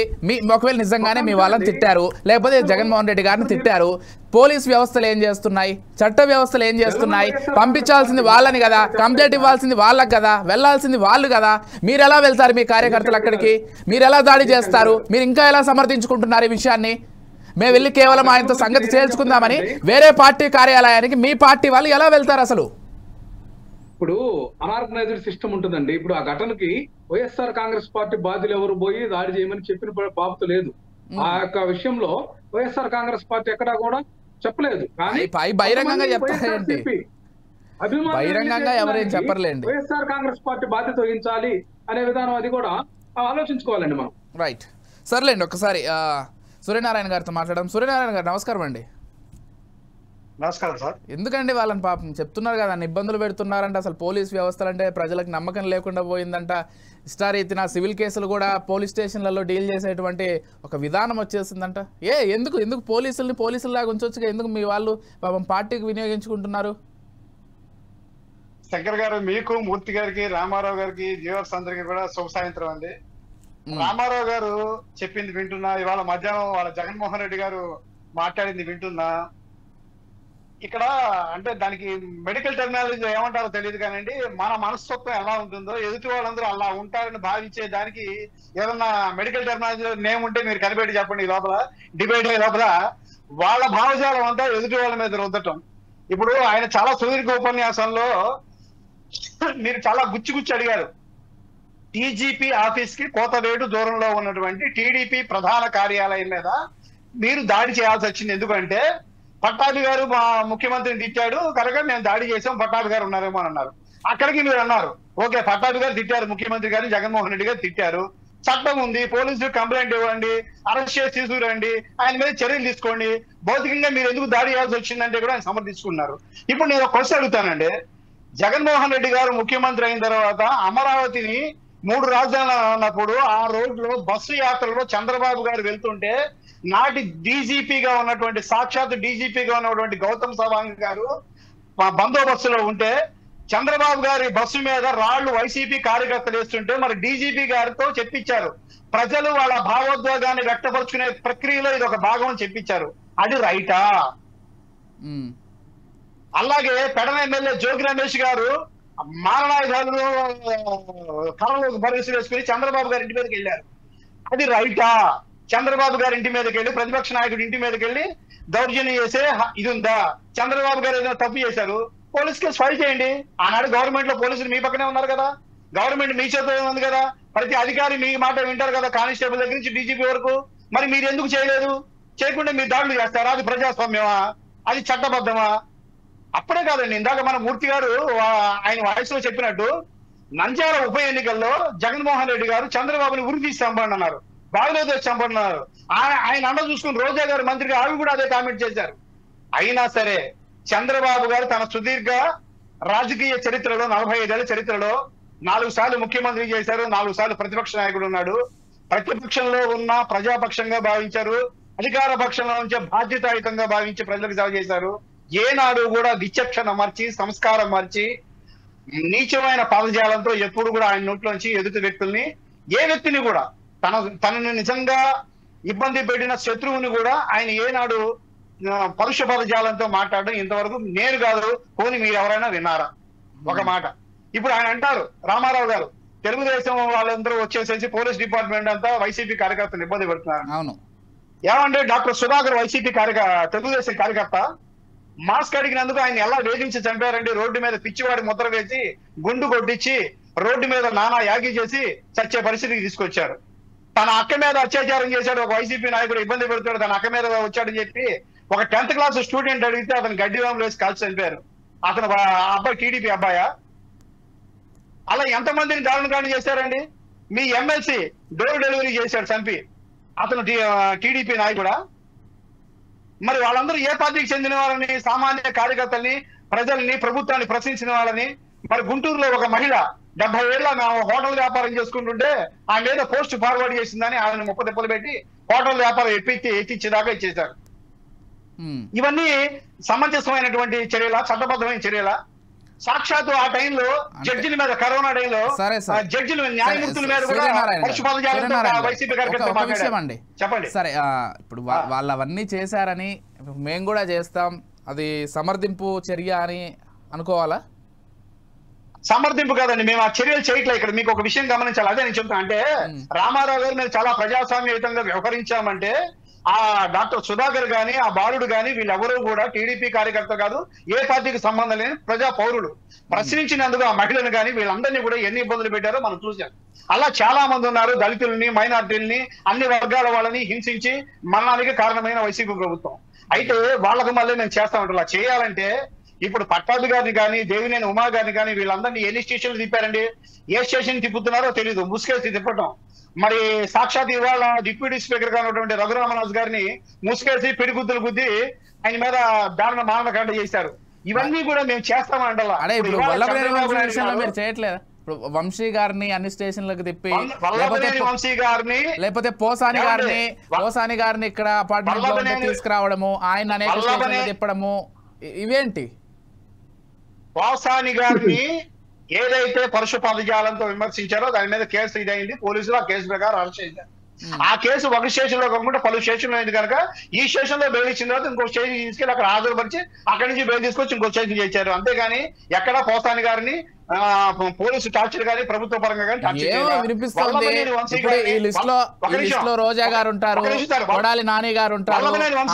ఒకవేళ నిజంగానే మీ వాళ్ళని తిట్టారు, లేకపోతే జగన్మోహన్ రెడ్డి గారిని తిట్టారు, పోలీస్ వ్యవస్థలు ఏం చేస్తున్నాయి, చట్ట వ్యవస్థలు ఏం చేస్తున్నాయి? పంపించాల్సింది వాళ్ళని కదా, కంప్లైంట్ ఇవ్వాల్సింది వాళ్ళకి కదా, వెళ్లాల్సింది వాళ్ళు కదా. మీరు ఎలా వెళ్తారు మీ కార్యకర్తలు అక్కడికి? మీరు ఎలా దాడి చేస్తారు? మీరు ఇంకా ఎలా సమర్థించుకుంటున్నారు ఈ విషయాన్ని? మేము వెళ్ళి కేవలం ఆయనతో సంగతి చేర్చుకుందామని వేరే పార్టీ కార్యాలయానికి మీ పార్టీ వాళ్ళు ఎలా వెళ్తారు అసలు? ఇప్పుడు అనార్గనైజ్డ్ సిస్టమ్ ఉంటుందండి. ఇప్పుడు ఆ ఘటనకి వైఎస్ఆర్ కాంగ్రెస్ పార్టీ బాధ్యులు ఎవరు పోయి దాడి చేయమని చెప్పిన బాబు లేదు. ఆ యొక్క విషయంలో వైఎస్ఆర్ కాంగ్రెస్ పార్టీ ఎక్కడా కూడా చెప్పలేదు. కానీ బహిరంగంగా చెప్తారేంటి? బహిరంగంగా ఎవరేం చెప్పర్లేండి. వైఎస్ఆర్ కాంగ్రెస్ పార్టీ బాధ్యత వహించాలి అనే విధానం అది కూడా ఆలోచించుకోవాలండి మనం. రైట్, సర్లేండి. ఒకసారి సూర్యనారాయణ గారితో మాట్లాడడం. సూర్యనారాయణ గారు నమస్కారం అండి. నమస్కారం సార్. ఎందుకండి వాళ్ళని పాపం చెప్తున్నారు కదా, ఇబ్బందులు పెడుతున్నారంట, అసలు పోలీస్ వ్యవస్థలు అంటే ప్రజలకు నమ్మకం లేకుండా పోయిందంట, ఇష్టారీతిన సివిల్ కేసులు కూడా పోలీస్ స్టేషన్లలో డీల్ చేసేటువంటి ఒక విధానం వచ్చేసిందంట. ఎందుకు పోలీసుల్లాగా ఉంచొచ్చుగా, ఎందుకు మీ వాళ్ళు పాపం పార్టీకి వినియోగించుకుంటున్నారు? శంకర్ గారు, మీకు, మూర్తి గారికి, రామారావు గారికి, జీవర్స్ అందరికి కూడా శుభ సాయంత్రం అండి. రామారావు గారు చెప్పింది వింటున్నా, ఇవాళ మధ్యాహ్నం వాళ్ళ జగన్మోహన్ రెడ్డి గారు మాట్లాడింది వింటున్నా. ఇక్కడ అంటే దానికి మెడికల్ టెర్మినాలజీ ఏమంటారో తెలియదు కానండి, మన మనస్తత్వం ఎలా ఉంటుందో, ఎదుటి వాళ్ళందరూ అలా ఉంటారని భావించే దానికి ఏదన్నా మెడికల్ టెర్మినాలజీ నేమ్ ఉంటే మీరు కనిపెట్టి చెప్పండి. ఈ లోపల డిబేట్ అయ్యే లోపల వాళ్ళ భావజాలం అంతా ఎదుటి వాళ్ళ మీద రుద్దటం. ఇప్పుడు ఆయన చాలా సుదీర్ఘ ఉపన్యాసంలో మీరు చాలా గుచ్చి అడిగారు. టీజీపీ ఆఫీస్ కి కోతవేడు దూరంలో ఉన్నటువంటి టీడీపీ ప్రధాన కార్యాలయం మీద మీరు దాడి చేయాల్సి వచ్చింది. ఎందుకంటే పట్టాభి గారు మా ముఖ్యమంత్రిని తిట్టాడు కనుక మేము దాడి చేసాం, పట్టాభి గారు ఉన్నారేమో అని అన్నారు. అక్కడికి మీరు అన్నారు, ఓకే పట్టాభి గారు తిట్టారు, ముఖ్యమంత్రి గారిని జగన్మోహన్ రెడ్డి గారు తిట్టారు, చట్టం ఉంది, పోలీసులు కంప్లైంట్ ఇవ్వండి, అరెస్ట్ చేసి తీసుకురండి, ఆయన మీద చర్యలు తీసుకోండి, భౌతికంగా మీరు ఎందుకు దాడి చేయాల్సి వచ్చిందంటే కూడా ఆయన సమర్థించుకున్నారు. ఇప్పుడు నేను ఒక క్వశ్చన్ అడుగుతానండి, జగన్మోహన్ రెడ్డి గారు ముఖ్యమంత్రి అయిన తర్వాత అమరావతిని 3 రాజధానులు అన్నప్పుడు ఆ రోడ్లో బస్సు యాత్రలో చంద్రబాబు గారు వెళ్తుంటే నాటి డీజీపీగా ఉన్నటువంటి సాక్షాత్ డీజీపీగా ఉన్నటువంటి గౌతమ్ సవాంగ్ గారు బందోబస్తులో ఉంటే చంద్రబాబు గారి బస్సు మీద రాళ్లు వైసీపీ కార్యకర్తలు వేస్తుంటే మరి డీజీపీ గారితో చెప్పించారు. ప్రజలు వాళ్ళ భావోద్వేగాన్ని వ్యక్తపరుచుకునే ప్రక్రియలో ఇది ఒక భాగం అని చెప్పించారు. అది రైటా? అలాగే పెడన ఎమ్మెల్యే జోగి రమేష్ గారు మారణాయుధాలు కళలో భరోసా వేసుకుని చంద్రబాబు గారి ఇంటి మీదకి వెళ్ళారు. అది రైటా? చంద్రబాబు గారి ఇంటి మీదకి వెళ్ళి ప్రతిపక్ష నాయకుడి ఇంటి మీదకి వెళ్ళి దౌర్జన్యం చేసే ఇది ఉందా? చంద్రబాబు గారు ఏదైనా తప్పు చేశారు, పోలీస్ కేసు ఫైల్ చేయండి. ఆనాడు గవర్నమెంట్ లో పోలీసులు మీ పక్కనే ఉన్నారు కదా, గవర్నమెంట్ మీ చేతిలో ఉంది కదా, ప్రతి అధికారి మీ మాట వింటారు కదా, కానిస్టేబుల్ దగ్గర నుంచి డీజీపీ వరకు. మరి మీరు ఎందుకు చేయలేదు? చేయకుండా మీరు దాడులు చేస్తారా? అది ప్రజాస్వామ్యమా? అది చట్టబద్ధమా? అప్పుడే కాదండి, ఇందాక మన మూర్తి గారు ఆయన వాయిస్ లో చెప్పినట్టు నంద్యాల ఉప ఎన్నికల్లో జగన్మోహన్ రెడ్డి గారు చంద్రబాబుని ఉరి తీసి చంపండి అన్నారు, బావిలో తెచ్చి చంపండి అన్నారు. ఆయన అండ చూసుకుని రోజా గారు మంత్రిగా ఆవి కూడా అదే కామెంట్ చేశారు. అయినా సరే చంద్రబాబు గారు తన సుదీర్ఘ రాజకీయ చరిత్రలో 45 ఏళ్ల చరిత్రలో 4 సార్లు ముఖ్యమంత్రి చేశారు, 4 సార్లు ప్రతిపక్ష నాయకుడు ఉన్నాడు. ప్రతిపక్షంలో ఉన్న ప్రజాపక్షంగా భావించారు, అధికార పక్షంలో నుంచే బాధ్యతాయుతంగా భావించి ప్రజలకు సేవ చేశారు. ఏనాడు కూడా విచక్షణ మార్చి సంస్కారం మార్చి నీచమైన పదజాలంతో ఎప్పుడు కూడా ఆయన నోట్లోంచి ఎదుటి వ్యక్తుల్ని ఏ వ్యక్తిని కూడా తనను నిజంగా ఇబ్బంది పెట్టిన శత్రువుని కూడా ఆయన ఏనాడు పరుష పదజాలంతో మాట్లాడడం ఇంతవరకు నేను కాదు, పోనీ మీరు ఎవరైనా విన్నారా? ఒక మాట. ఇప్పుడు ఆయన అంటారు రామారావు గారు తెలుగుదేశం వాళ్ళందరూ వచ్చేసేసి పోలీస్ డిపార్ట్మెంట్ అంతా వైసీపీ కార్యకర్తలు ఇబ్బంది పెడుతున్నారు. అవును. ఏమంటే డాక్టర్ సుధాకర్ వైసీపీ తెలుగుదేశం కార్యకర్త మాస్క్ అడిగినందుకు ఆయన ఎలా వేధించి చంపారండి. రోడ్డు మీద పిచ్చివాడి ముద్ర వేసి గుండు కొట్టించి రోడ్డు మీద నానా యాగి చేసి చచ్చే పరిస్థితికి తీసుకొచ్చారు. తన అక్క మీద అత్యాచారం చేశాడు ఒక వైసీపీ నాయకుడు, ఇబ్బంది పెడుతున్నాడు, తన అక్క మీద వచ్చాడని చెప్పి ఒక 10th క్లాస్ స్టూడెంట్ అడిగితే అతను గడ్డి వాములు వేసి కాల్చి చంపారు. అతను అబ్బాయి టీడీపీ అబ్బాయా? అలా ఎంతమందిని దారుణకాండ చేశారండి. మీ ఎమ్మెల్సీ డోర్ డెలివరీ చేశాడు చంపి, అతను టీడీపీ నాయకుడా? మరి వాళ్ళందరూ ఏ పార్టీకి చెందిన వాళ్ళని, సామాన్య కార్యకర్తల్ని, ప్రజల్ని, ప్రభుత్వాన్ని ప్రశ్నించిన వాళ్ళని. మరి గుంటూరులో ఒక మహిళ 70 ఏళ్ళ హోటల్ వ్యాపారం చేసుకుంటుంటే ఆ మీద పోస్ట్ ఫార్వర్డ్ చేసిందని ఆయన 30 దెబ్బలు పెట్టి హోటల్ వ్యాపారం ఎత్తిచ్చేదాకా ఇచ్చేశారు. ఇవన్నీ సమంజసమైనటువంటి చర్యలా? చట్టబద్ధమైన చర్యలా? సాక్షాత్తు ఆ టైంలో జడ్జిల మీద కరోనా టైంలో జడ్జిలు న్యాయమూర్తుల మీద కూడా వైసీపీ కార్యకర్తలు చెప్పండి. సరే, ఇప్పుడు వాళ్ళు అవన్నీ చేశారని మేము కూడా చేస్తాం, అది సమర్థింపు చర్య అని అనుకోవాలా? సమర్థింపు కాదండి, మేము ఆ చర్యలు చేయట్లేదు. ఇక్కడ మీకు ఒక విషయం గమనించాలి, అదే నేను చెప్తాను. అంటే రామారావు గారు మేము చాలా ప్రజాస్వామ్యయుతంగా వ్యవహరించామంటే ఆ డాక్టర్ సుధాకర్ గాని, ఆ బాలుడు గాని వీళ్ళెవరూ కూడా టీడీపీ కార్యకర్త కాదు, ఏ పార్టీకి సంబంధం లేని ప్రజా పౌరులు. ప్రశ్నించినందుకు ఆ మహిళను కానీ వీళ్ళందరినీ కూడా ఎన్ని ఇబ్బందులు పెట్టారో మనం చూసాం. అలా చాలా మంది ఉన్నారు, దళితుల్ని, మైనార్టీలని, అన్ని వర్గాల వాళ్ళని హింసించి మరణానికి కారణమైన వైసీపీ ప్రభుత్వం. అయితే వాళ్ళకు మళ్ళీ మేము చేస్తామంటే అలా చేయాలంటే ఇప్పుడు పట్టాభి గారిని కానీ, దేవినేని ఉమా గారిని కానీ వీళ్ళందరినీ ఎన్ని స్టేషన్లు తిప్పారండి? ఏ స్టేషన్ తిప్పుతున్నారో తెలియదు, ముసుకేసి తిప్పటం. మరి సాక్షాత్ ఇవాళ డిప్యూటీ స్పీకర్ గా ఉన్నటువంటి రఘురామరాజు గారిని ముసుకేసి పిడిగుద్దులు గుద్ది ఆయన మీద దారుణ మారణకాండ చేశారు. ఇవన్నీ కూడా మేము చేస్తామంటలా. చేయట్లేదు. ఇప్పుడు వంశీ గారిని అన్ని స్టేషన్లకు తిప్పి, వంశీ గారిని లేకపోతే పోసాని గారిని ఇక్కడ అపార్ట్మెంట్ తీసుకురావడము, ఆయన అనేక స్టేషన్లు తిప్పడము, ఇవేంటి? పోసాని గారిని ఏదైతే పరుష పదజాలంతో విమర్శించారో దాని మీద కేసు ఇదైంది, పోలీసులు ఆ కేసు ప్రకారం అరెస్ట్ చేశారు. ఆ కేసు ఒక స్టేషన్ లో కాకుండా పలు స్టేషన్లో అయింది కనుక ఈ స్టేషన్ లో బెయిల్ ఇచ్చిన తర్వాత ఇంకో స్టేషన్ తీసుకెళ్ళి అక్కడ హాజరుపరిచి అక్కడి నుంచి బెయిల్ తీసుకొచ్చి ఇంకో స్టేషన్ చేశారు. అంతేగాని ఎక్కడా పోసాని గారిని పోలీసు టార్చర్ గాని ప్రభుత్వ పరంగా కానీ రోజా గారు ఉంటారు, కొడాలి నాని గారు ఉంటారు,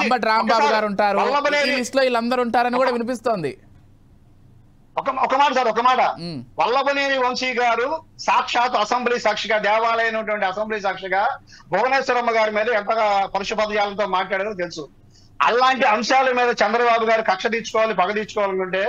అంబటి రాంబాబు గారు ఉంటారు, ఈ లిస్ట్ లో వీళ్ళందరూ ఉంటారని కూడా వినిపిస్తోంది. ఒక మాట వల్లభనేని వంశీ గారు సాక్షాత్ అసెంబ్లీ సాక్షిగా, దేవాలయం అసెంబ్లీ సాక్షిగా భువనేశ్వరమ్మ గారి మీద ఎంతగా పరుష పదజాలంతో మాట్లాడారో తెలుసు. అలాంటి అంశాల మీద చంద్రబాబు గారు కక్ష తీర్చుకోవాలి, పగ తీర్చుకోవాలనుకుంటే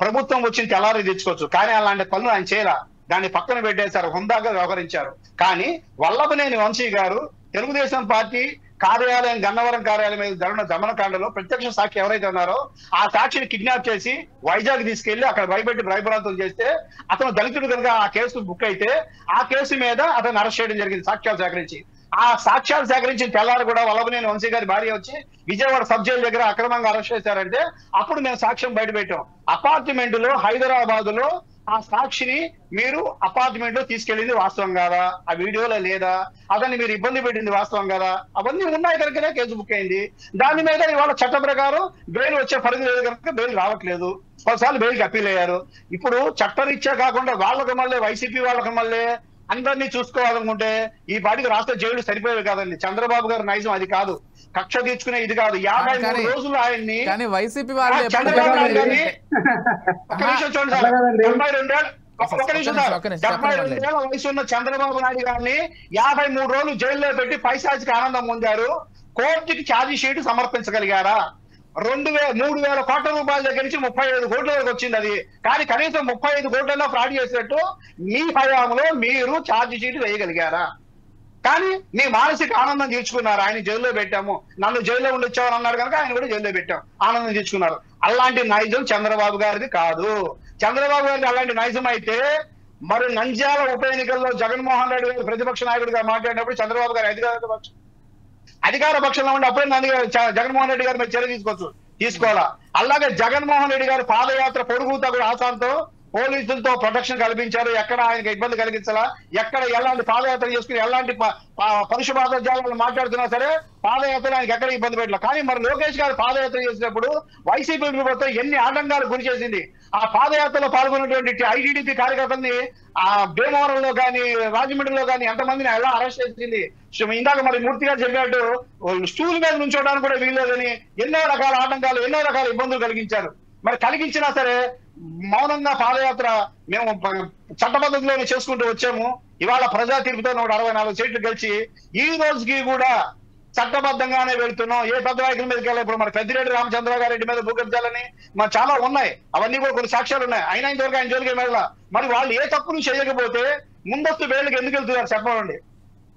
ప్రభుత్వం వచ్చిన తెల్లారి తెచ్చుకోవచ్చు. కానీ అలాంటి పనులు ఆయన చేయరా, దాన్ని పక్కన పెట్టేశారు, హుందాగా వ్యవహరించారు. కానీ వల్లభనేని వంశీ గారు తెలుగుదేశం పార్టీ కార్యాలయం గన్నవరం కార్యాలయం మీద జరిగిన దమనకాండలో ప్రత్యక్ష సాక్షి ఎవరైతే ఉన్నారో ఆ సాక్షిని కిడ్నాప్ చేసి వైజాగ్ తీసుకెళ్లి అక్కడ భయపెట్టి భయభ్రాంతులు చేస్తే అతను దళితుడు కనుక ఆ కేసు బుక్ అయితే ఆ కేసు మీద అతను అరెస్ట్ చేయడం జరిగింది సాక్ష్యాలు సేకరించి. ఆ సాక్ష్యాలు సేకరించిన తెల్లారు కూడా వల్లభనేని వంశీ గారి భార్య వచ్చి విజయవాడ సబ్ జైలు దగ్గర అక్రమంగా అరెస్ట్ చేశారంటే అప్పుడు మేము సాక్ష్యం బయట పెట్టాం. అపార్ట్మెంట్ లో హైదరాబాద్ లో ఆ సాక్షిని మీరు అపార్ట్మెంట్ లో తీసుకెళ్ళింది వాస్తవం కాదా, ఆ వీడియోలో లేదా, అతన్ని మీరు ఇబ్బంది పెట్టింది వాస్తవం కదా, అవన్నీ ఉన్నాయి కనుకనే కేసు బుక్ అయింది. దాని మీద ఇవాళ చట్ట ప్రకారం బెయిల్ వచ్చే పరిధి లేదు కనుక బెయిల్ రావట్లేదు. పలుసార్లు బెయిల్కి అప్పీల్ అయ్యారు. ఇప్పుడు చట్టరీత్యా కాకుండా వాళ్ళకి మళ్ళీ వైసీపీ వాళ్ళకి మళ్ళీ అందరినీ చూసుకోవాలనుకుంటే ఈ పాటికి రాష్ట్ర జైలు సరిపోయేవి కాదండి. చంద్రబాబు గారు నైజం అది కాదు, కక్ష తీర్చుకునే ఇది కాదు. 53 రోజులు ఆయన్ని చంద్రబాబు నాయుడు గారిని ఒక్క నిమిషం చూడండి సార్, 72 వయసు ఉన్న చంద్రబాబు నాయుడు గారిని 53 రోజులు జైల్లో పెట్టి పైశాచిక ఆనందం పొందారు. కోర్టుకి ఛార్జీ షీట్ సమర్పించగలిగారా? 3,000 కోట్ల రూపాయల దగ్గర నుంచి 35 కోట్ల వరకు వచ్చింది అది. కానీ కనీసం 35 కోట్లలో ఫ్రాడ్ చేసినట్టు మీ హయాంలో మీరు ఛార్జీ షీట్ వేయగలిగారా? కానీ మీ మానసిక ఆనందం తీర్చుకున్నారు. ఆయన జైల్లో పెట్టాము, నన్ను జైల్లో ఉండొచ్చామని అన్నారు కనుక ఆయన కూడా జైల్లో పెట్టాం, ఆనందం తీర్చుకున్నారు. అలాంటి నైజం చంద్రబాబు గారిది కాదు. చంద్రబాబు గారిది అలాంటి నైజం అయితే మరి నంద్యాల ఉప ఎన్నికల్లో జగన్మోహన్ రెడ్డి గారు ప్రతిపక్ష నాయకుడిగా మాట్లాడినప్పుడు చంద్రబాబు గారు అధికార పక్షంలో ఉండి అప్పుడే జగన్మోహన్ రెడ్డి గారి మీద చర్య తీసుకోవాలా. అలాగే జగన్మోహన్ రెడ్డి గారు పాదయాత్ర పొడుగుతా కూడా ఆసాంతో పోలీసులతో ప్రొటెక్షన్ కల్పించారు. ఎక్కడ ఆయనకి ఇబ్బంది కలిగించాలా, ఎక్కడ ఎలాంటి పాదయాత్ర చేసుకుని ఎలాంటి పరుష పాదజాలను మాట్లాడుతున్నా సరే పాదయాత్ర ఆయనకి ఎక్కడ ఇబ్బంది పెట్టలేదు. కానీ మరి లోకేష్ గారు పాదయాత్ర చేసినప్పుడు వైసీపీ ప్రభుత్వం ఎన్ని ఆటంకాలు గురి చేసింది. ఆ పాదయాత్రలో పాల్గొన్నటువంటి ఐటీడీపీ కార్యకర్తల్ని ఆ భీమవరంలో కానీ రాజమండ్రిలో కానీ ఎంతమందిని ఎలా అరెస్ట్ చేసింది. ఇందాక మరి మూర్తి గారు చెప్పినట్టు స్టూల్ మీద నుంచోడానికి కూడా వీల్లేదని ఎన్నో రకాల ఆటంకాలు, ఎన్నో రకాల ఇబ్బందులు కలిగించారు. మరి కలిగించినా సరే మౌనంగా పాదయాత్ర మేము చట్టబద్ధతిలోనే చేసుకుంటూ వచ్చాము. ఇవాళ ప్రజా తీర్పుతో 164 సీట్లు గెలిచి ఈ రోజుకి కూడా చట్టబద్ధంగానే వెళ్తున్నాం. ఏ పెద్ద నాయకుల మీదకి వెళ్ళాలి. ఇప్పుడు మరి పెద్దిరెడ్డి రామచంద్రగారెడ్డి మీద భూకబ్జాలని మరి చాలా ఉన్నాయి, అవన్నీ కూడా కొన్ని సాక్ష్యాలు ఉన్నాయి. అయినా ఇంతవరకు ఆయన జోలికి వెళ్ళ. మరి వాళ్ళు ఏ తప్పులు చేయకపోతే ముందస్తు బెయిల్కి ఎందుకు వెళ్తున్నారు చెప్పండి?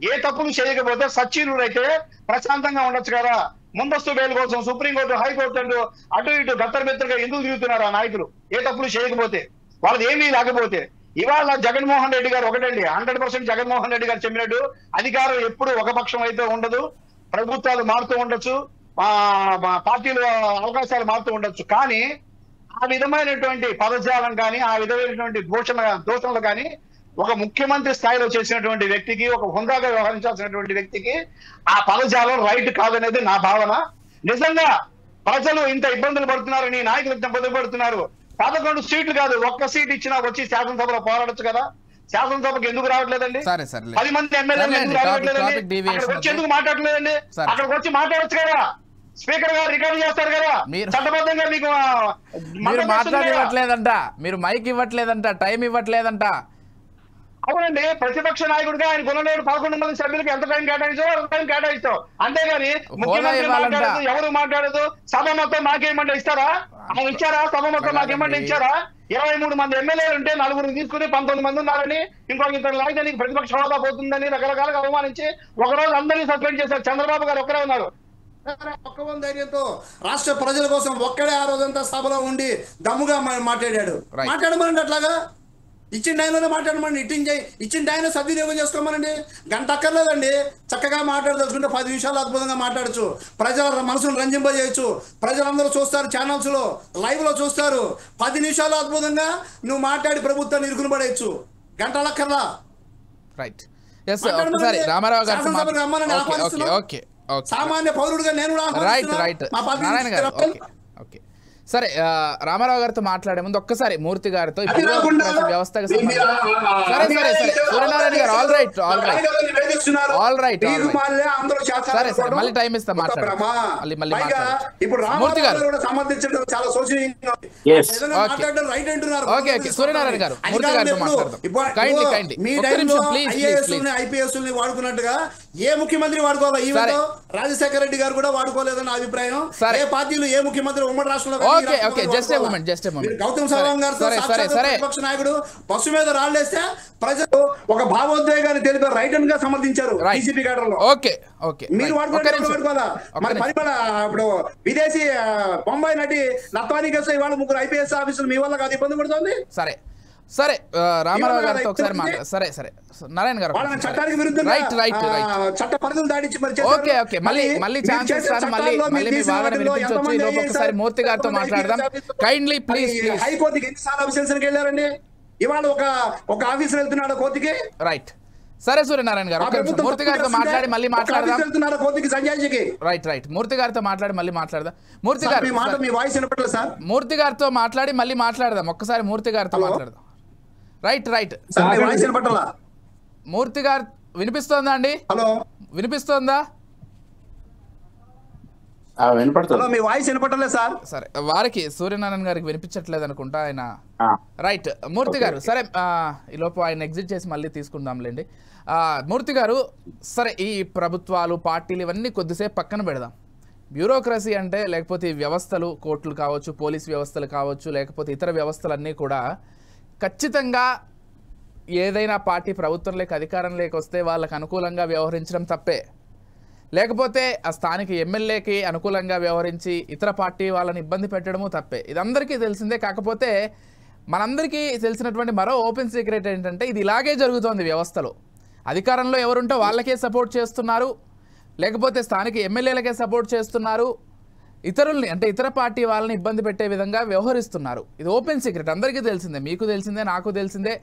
ఏ తప్పులు చేయకపోతే సచ్చీలుడు అయితే ప్రశాంతంగా ఉండొచ్చు కదా. ముందస్తు బెయిల్ కోసం సుప్రీంకోర్టు, హైకోర్టు అంటూ అటు ఇటు గత్తరబెత్తగా ఎందుకు తిరుగుతున్నారు ఆ నాయకులు? ఏ తప్పులు చేయకపోతే, వాళ్ళది ఏమీ లేకపోతే. ఇవాళ జగన్మోహన్ రెడ్డి గారు ఒకటండి, 100% జగన్మోహన్ రెడ్డి గారు చెప్పినట్టు అధికారం ఎప్పుడు ఒక పక్షం అయితే ఉండదు. ప్రభుత్వాలు మారుతూ ఉండొచ్చు, పార్టీలు అవకాశాలు మారుతూ ఉండొచ్చు. కానీ ఆ విధమైనటువంటి పదజాలం కానీ, ఆ విధమైనటువంటి దోషణలు కానీ ఒక ముఖ్యమంత్రి స్థాయిలో చేసినటువంటి వ్యక్తికి, ఒక హుందాగా వ్యవహరించాల్సినటువంటి వ్యక్తికి ఆ పదజాలం రైట్ కాదనేది నా భావన. నిజంగా ప్రజలు ఇంత ఇబ్బందులు పడుతున్నారని, నాయకులు ఇంత ఇబ్బందులు పడుతున్నారు. 11 సీట్లు కాదు, ఒక్క సీట్ ఇచ్చినా వచ్చి శాసనసభలో పోరాడొచ్చు కదా. శాసనసభకు ఎందుకు రావట్లేదండి? 10 మంది ఎమ్మెల్యేలు ఎందుకు రావట్లేదండి? అక్కడికి వచ్చి ఎందుకు మాట్లాడలేదండి? అక్కడికి వచ్చి మాట్లాడచ్చు కదా. స్పీకర్ గారు రికార్డు చేస్తారు కదా, చట్టబద్ధంగా మీకు మాట్లాడివ్వట్లేదంట, మీరు మైక్ ఇవ్వట్లేదంట, టైం ఇవ్వట్లేదంట. అవునండి, ప్రతిపక్ష నాయకుడిగా ఆయన కొనలేడు 11 మంది సభ్యులకు ఎంత టైం కేటాయించాలో అంత టైం కేటాయిస్తాం. అంతేగాని ముఖ్యమంత్రి మాట్లాడదు, ఎవరు మాట్లాడదు, సభ మొత్తం మాకేమంటే ఇస్తారా? ఆయన ఇచ్చారా? సభ మొత్తం మాకేమంటే ఇచ్చారా? 23 మంది ఎమ్మెల్యేలు ఉంటే 4 తీసుకుని 19 మంది ఉన్నారని, ఇంకొక ఇద్దరు లాగితే నీకు ప్రతిపక్ష హోదా పోతుందని రకరకాలుగా అవమానించి ఒకరోజు అందరినీ సస్పెండ్ చేశారు. చంద్రబాబు గారు ఒక్కరే ఉన్నారు. ఒక్క ధైర్యంతో రాష్ట్ర ప్రజల కోసం ఒక్కడే ఆ రోజంతా సభలో ఉండి దమ్ముగా మాట్లాడాడు. మాట్లాడమనండి, అట్లాగా ఇచ్చిన టైంలోనే మాట్లాడమండి. ఇచ్చిన టైంలో సద్వినియోగం చేసుకోమనండి. గంట అక్కర్లేదండి, చక్కగా మాట్లాడదలుచుకుంటే 10 నిమిషాలు అద్భుతంగా మాట్లాడచ్చు. ప్రజల మనసును రంజింపజేయచ్చు. ప్రజలందరూ చూస్తారు, ఛానల్స్ లో లైవ్ లో చూస్తారు. 10 నిమిషాలు అద్భుతంగా నువ్వు మాట్లాడి ప్రభుత్వాన్ని ఇరుకుని పడేయచ్చు. గంటలక్కర్లా. రైట్. రామారావు గారు సామాన్య పౌరుడుగా నేను సరే, రామారావు గారితో మాట్లాడే ముందు ఒక్కసారి మూర్తి గారితో వ్యవస్థకు సరే సరే మళ్ళీ టైం ఇస్తా మాట్లాడు. మూర్తి గారు ఓకే ఓకే సూర్యనారాయణ గారు మూర్తి గారితో మాట్లాడదాం. ఐపీఎస్ వాడుకున్నట్టుగా ఏ ముఖ్యమంత్రి వాడుకోవాలి? ఈ రాజశేఖర రెడ్డి గారు కూడా వాడుకోలేదని అభిప్రాయం. ఏ పార్టీలు ఏ ముఖ్యమంత్రి ఉమ్మడి రాష్ట్రంలో okay just a moment Gautam Sawang గారితో ప్రతిపక్ష నాయకుడు బస్సు మీద రాళ్ళేస్తే ప్రజలు ఒక భావోద్వేగాన్ని తెలిపే రైట్ గా సమర్థించారు బీజేపీ కేడర్లో. మీరు వాడుకోవాలా మరి పరిపాలన ఇప్పుడు విదేశీ బొంబాయి నటి నత్వానీ కేసు ఇవాళ 3 IPS ఆఫీసులు మీ వల్ల కాదు ఇబ్బంది పడుతుంది. సరే రామారావు గారితో ఒకసారి సరే నారాయణ గారు చట్టానికి విరుద్ధంగా చట్ట పరిధులు దాటించి ఓకే మళ్ళీ ఛాన్స్ ఇస్తాను. మళ్ళీ మీ వాదన వినిపించవచ్చు. ఈ లోపు ఒకసారి మూర్తి గారితో మాట్లాడదాం. Kindly please. హైకోర్టుకి ఎన్నిసార్లు అఫీసర్స్కి వెళ్ళారండి? ఇవాళ ఒక ఆఫీసర్ వెళ్తున్నాడు కోర్టుకి. రైట్ సరే సూర్యనారాయణ గారు మూర్తి గారితో మాట్లాడి మళ్ళీ మాట్లాడదాం. రైట్ మూర్తి గారితో మాట్లాడి మళ్ళీ మాట్లాడదాం. మూర్తి గారు మూర్తి గారితో మాట్లాడి మళ్ళీ మాట్లాడదాం. ఒక్కసారి మూర్తి గారితో మాట్లాడదాం. రైట్ మూర్తి గారు వినిపిస్తోందా అండి? హలో వినిపిస్తోందా? మీ వాయిస్ వినపడలేదు సార్. సరే వారికి సూర్యనారాయణ గారికి వినిపించట్లేదు అనుకుంటా ఆయన. రైట్ మూర్తి గారు సరే ఈ లోపు ఆయన ఎగ్జిట్ చేసి మళ్ళీ తీసుకుందాంలేండి. మూర్తి గారు సరే ఈ ప్రభుత్వాలు పార్టీలు ఇవన్నీ కొద్దిసేపు పక్కన పెడదాం. బ్యూరోక్రసీ అంటే లేకపోతే ఈ వ్యవస్థలు కోర్టులు కావచ్చు, పోలీస్ వ్యవస్థలు కావచ్చు, లేకపోతే ఇతర వ్యవస్థలన్నీ కూడా ఖచ్చితంగా ఏదైనా పార్టీ ప్రభుత్వంలోకి అధికారంలోకి వస్తే వాళ్ళకు అనుకూలంగా వ్యవహరించడం తప్పే, లేకపోతే ఆ స్థానిక ఎమ్మెల్యేకి అనుకూలంగా వ్యవహరించి ఇతర పార్టీ వాళ్ళని ఇబ్బంది పెట్టడము తప్పే. ఇది అందరికీ తెలిసిందే. కాకపోతే మనందరికీ తెలిసినటువంటి మరో ఓపెన్ సీక్రెట్ ఏంటంటే ఇది ఇలాగే జరుగుతోంది వ్యవస్థలో. అధికారంలో ఎవరుంటే వాళ్ళకే సపోర్ట్ చేస్తున్నారు, లేకపోతే స్థానిక ఎమ్మెల్యేలకే సపోర్ట్ చేస్తున్నారు, ఇతరుల్ని అంటే ఇతర పార్టీ వాళ్ళని ఇబ్బంది పెట్టే విధంగా వ్యవహరిస్తున్నారు. ఇది ఓపెన్ సీక్రెట్, అందరికీ తెలిసిందే, మీకు తెలిసిందే, నాకు తెలిసిందే.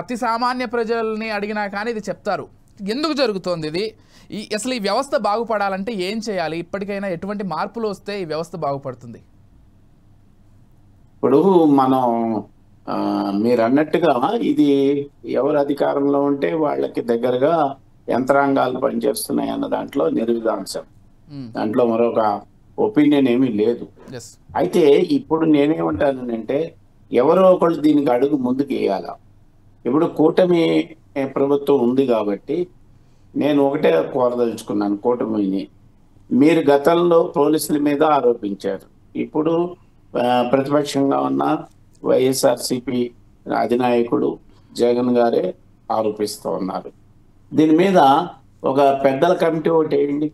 అతి సామాన్య ప్రజల్ని అడిగినా కానీ ఇది చెప్తారు. ఎందుకు జరుగుతోంది ఇది? అసలు ఈ వ్యవస్థ బాగుపడాలంటే ఏం చేయాలి? ఇప్పటికైనా ఎటువంటి మార్పులు వస్తే ఈ వ్యవస్థ బాగుపడుతుంది? ఇప్పుడు మనం మీరు అన్నట్టుగా ఇది ఎవరు అధికారంలో ఉంటే వాళ్ళకి దగ్గరగా యంత్రాంగాలు పనిచేస్తున్నాయి అన్న దాంట్లో నిర్విధాంశం. దాంట్లో మరొక ఒపీనియన్ ఏమీ లేదు. అయితే ఇప్పుడు నేనేమంటానంటే ఎవరో ఒకళ్ళు దీనికి అడుగు ముందుకు వేయాల. ఇప్పుడు కూటమి ప్రభుత్వం ఉంది కాబట్టి నేను ఒకటే కోరదలుచుకున్నాను కూటమిని. మీరు గతంలో పోలీసుల మీద ఆరోపించారు, ఇప్పుడు ప్రతిపక్షంగా ఉన్న వైఎస్ఆర్సిపి అధినాయకుడు జగన్ గారే ఆరోపిస్తూ ఉన్నారు. దీని మీద ఒక పెద్దల కమిటీ ఒకటి వేయండి.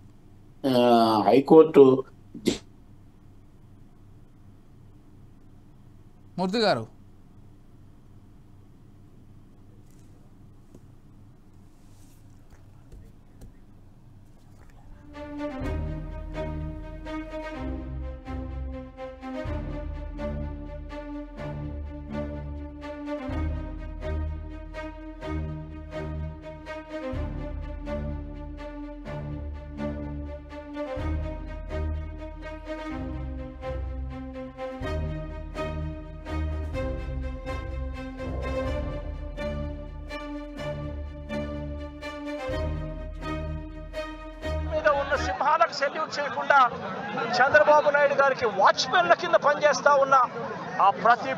హైకోర్టు మూర్తి గారు సింహాలకు సెల్యూట్ చేయకుండా చంద్రబాబు నాయుడు గారికి వాచ్మెన్ల కింద పనిచేస్తా ఉన్న ఆ ప్రతి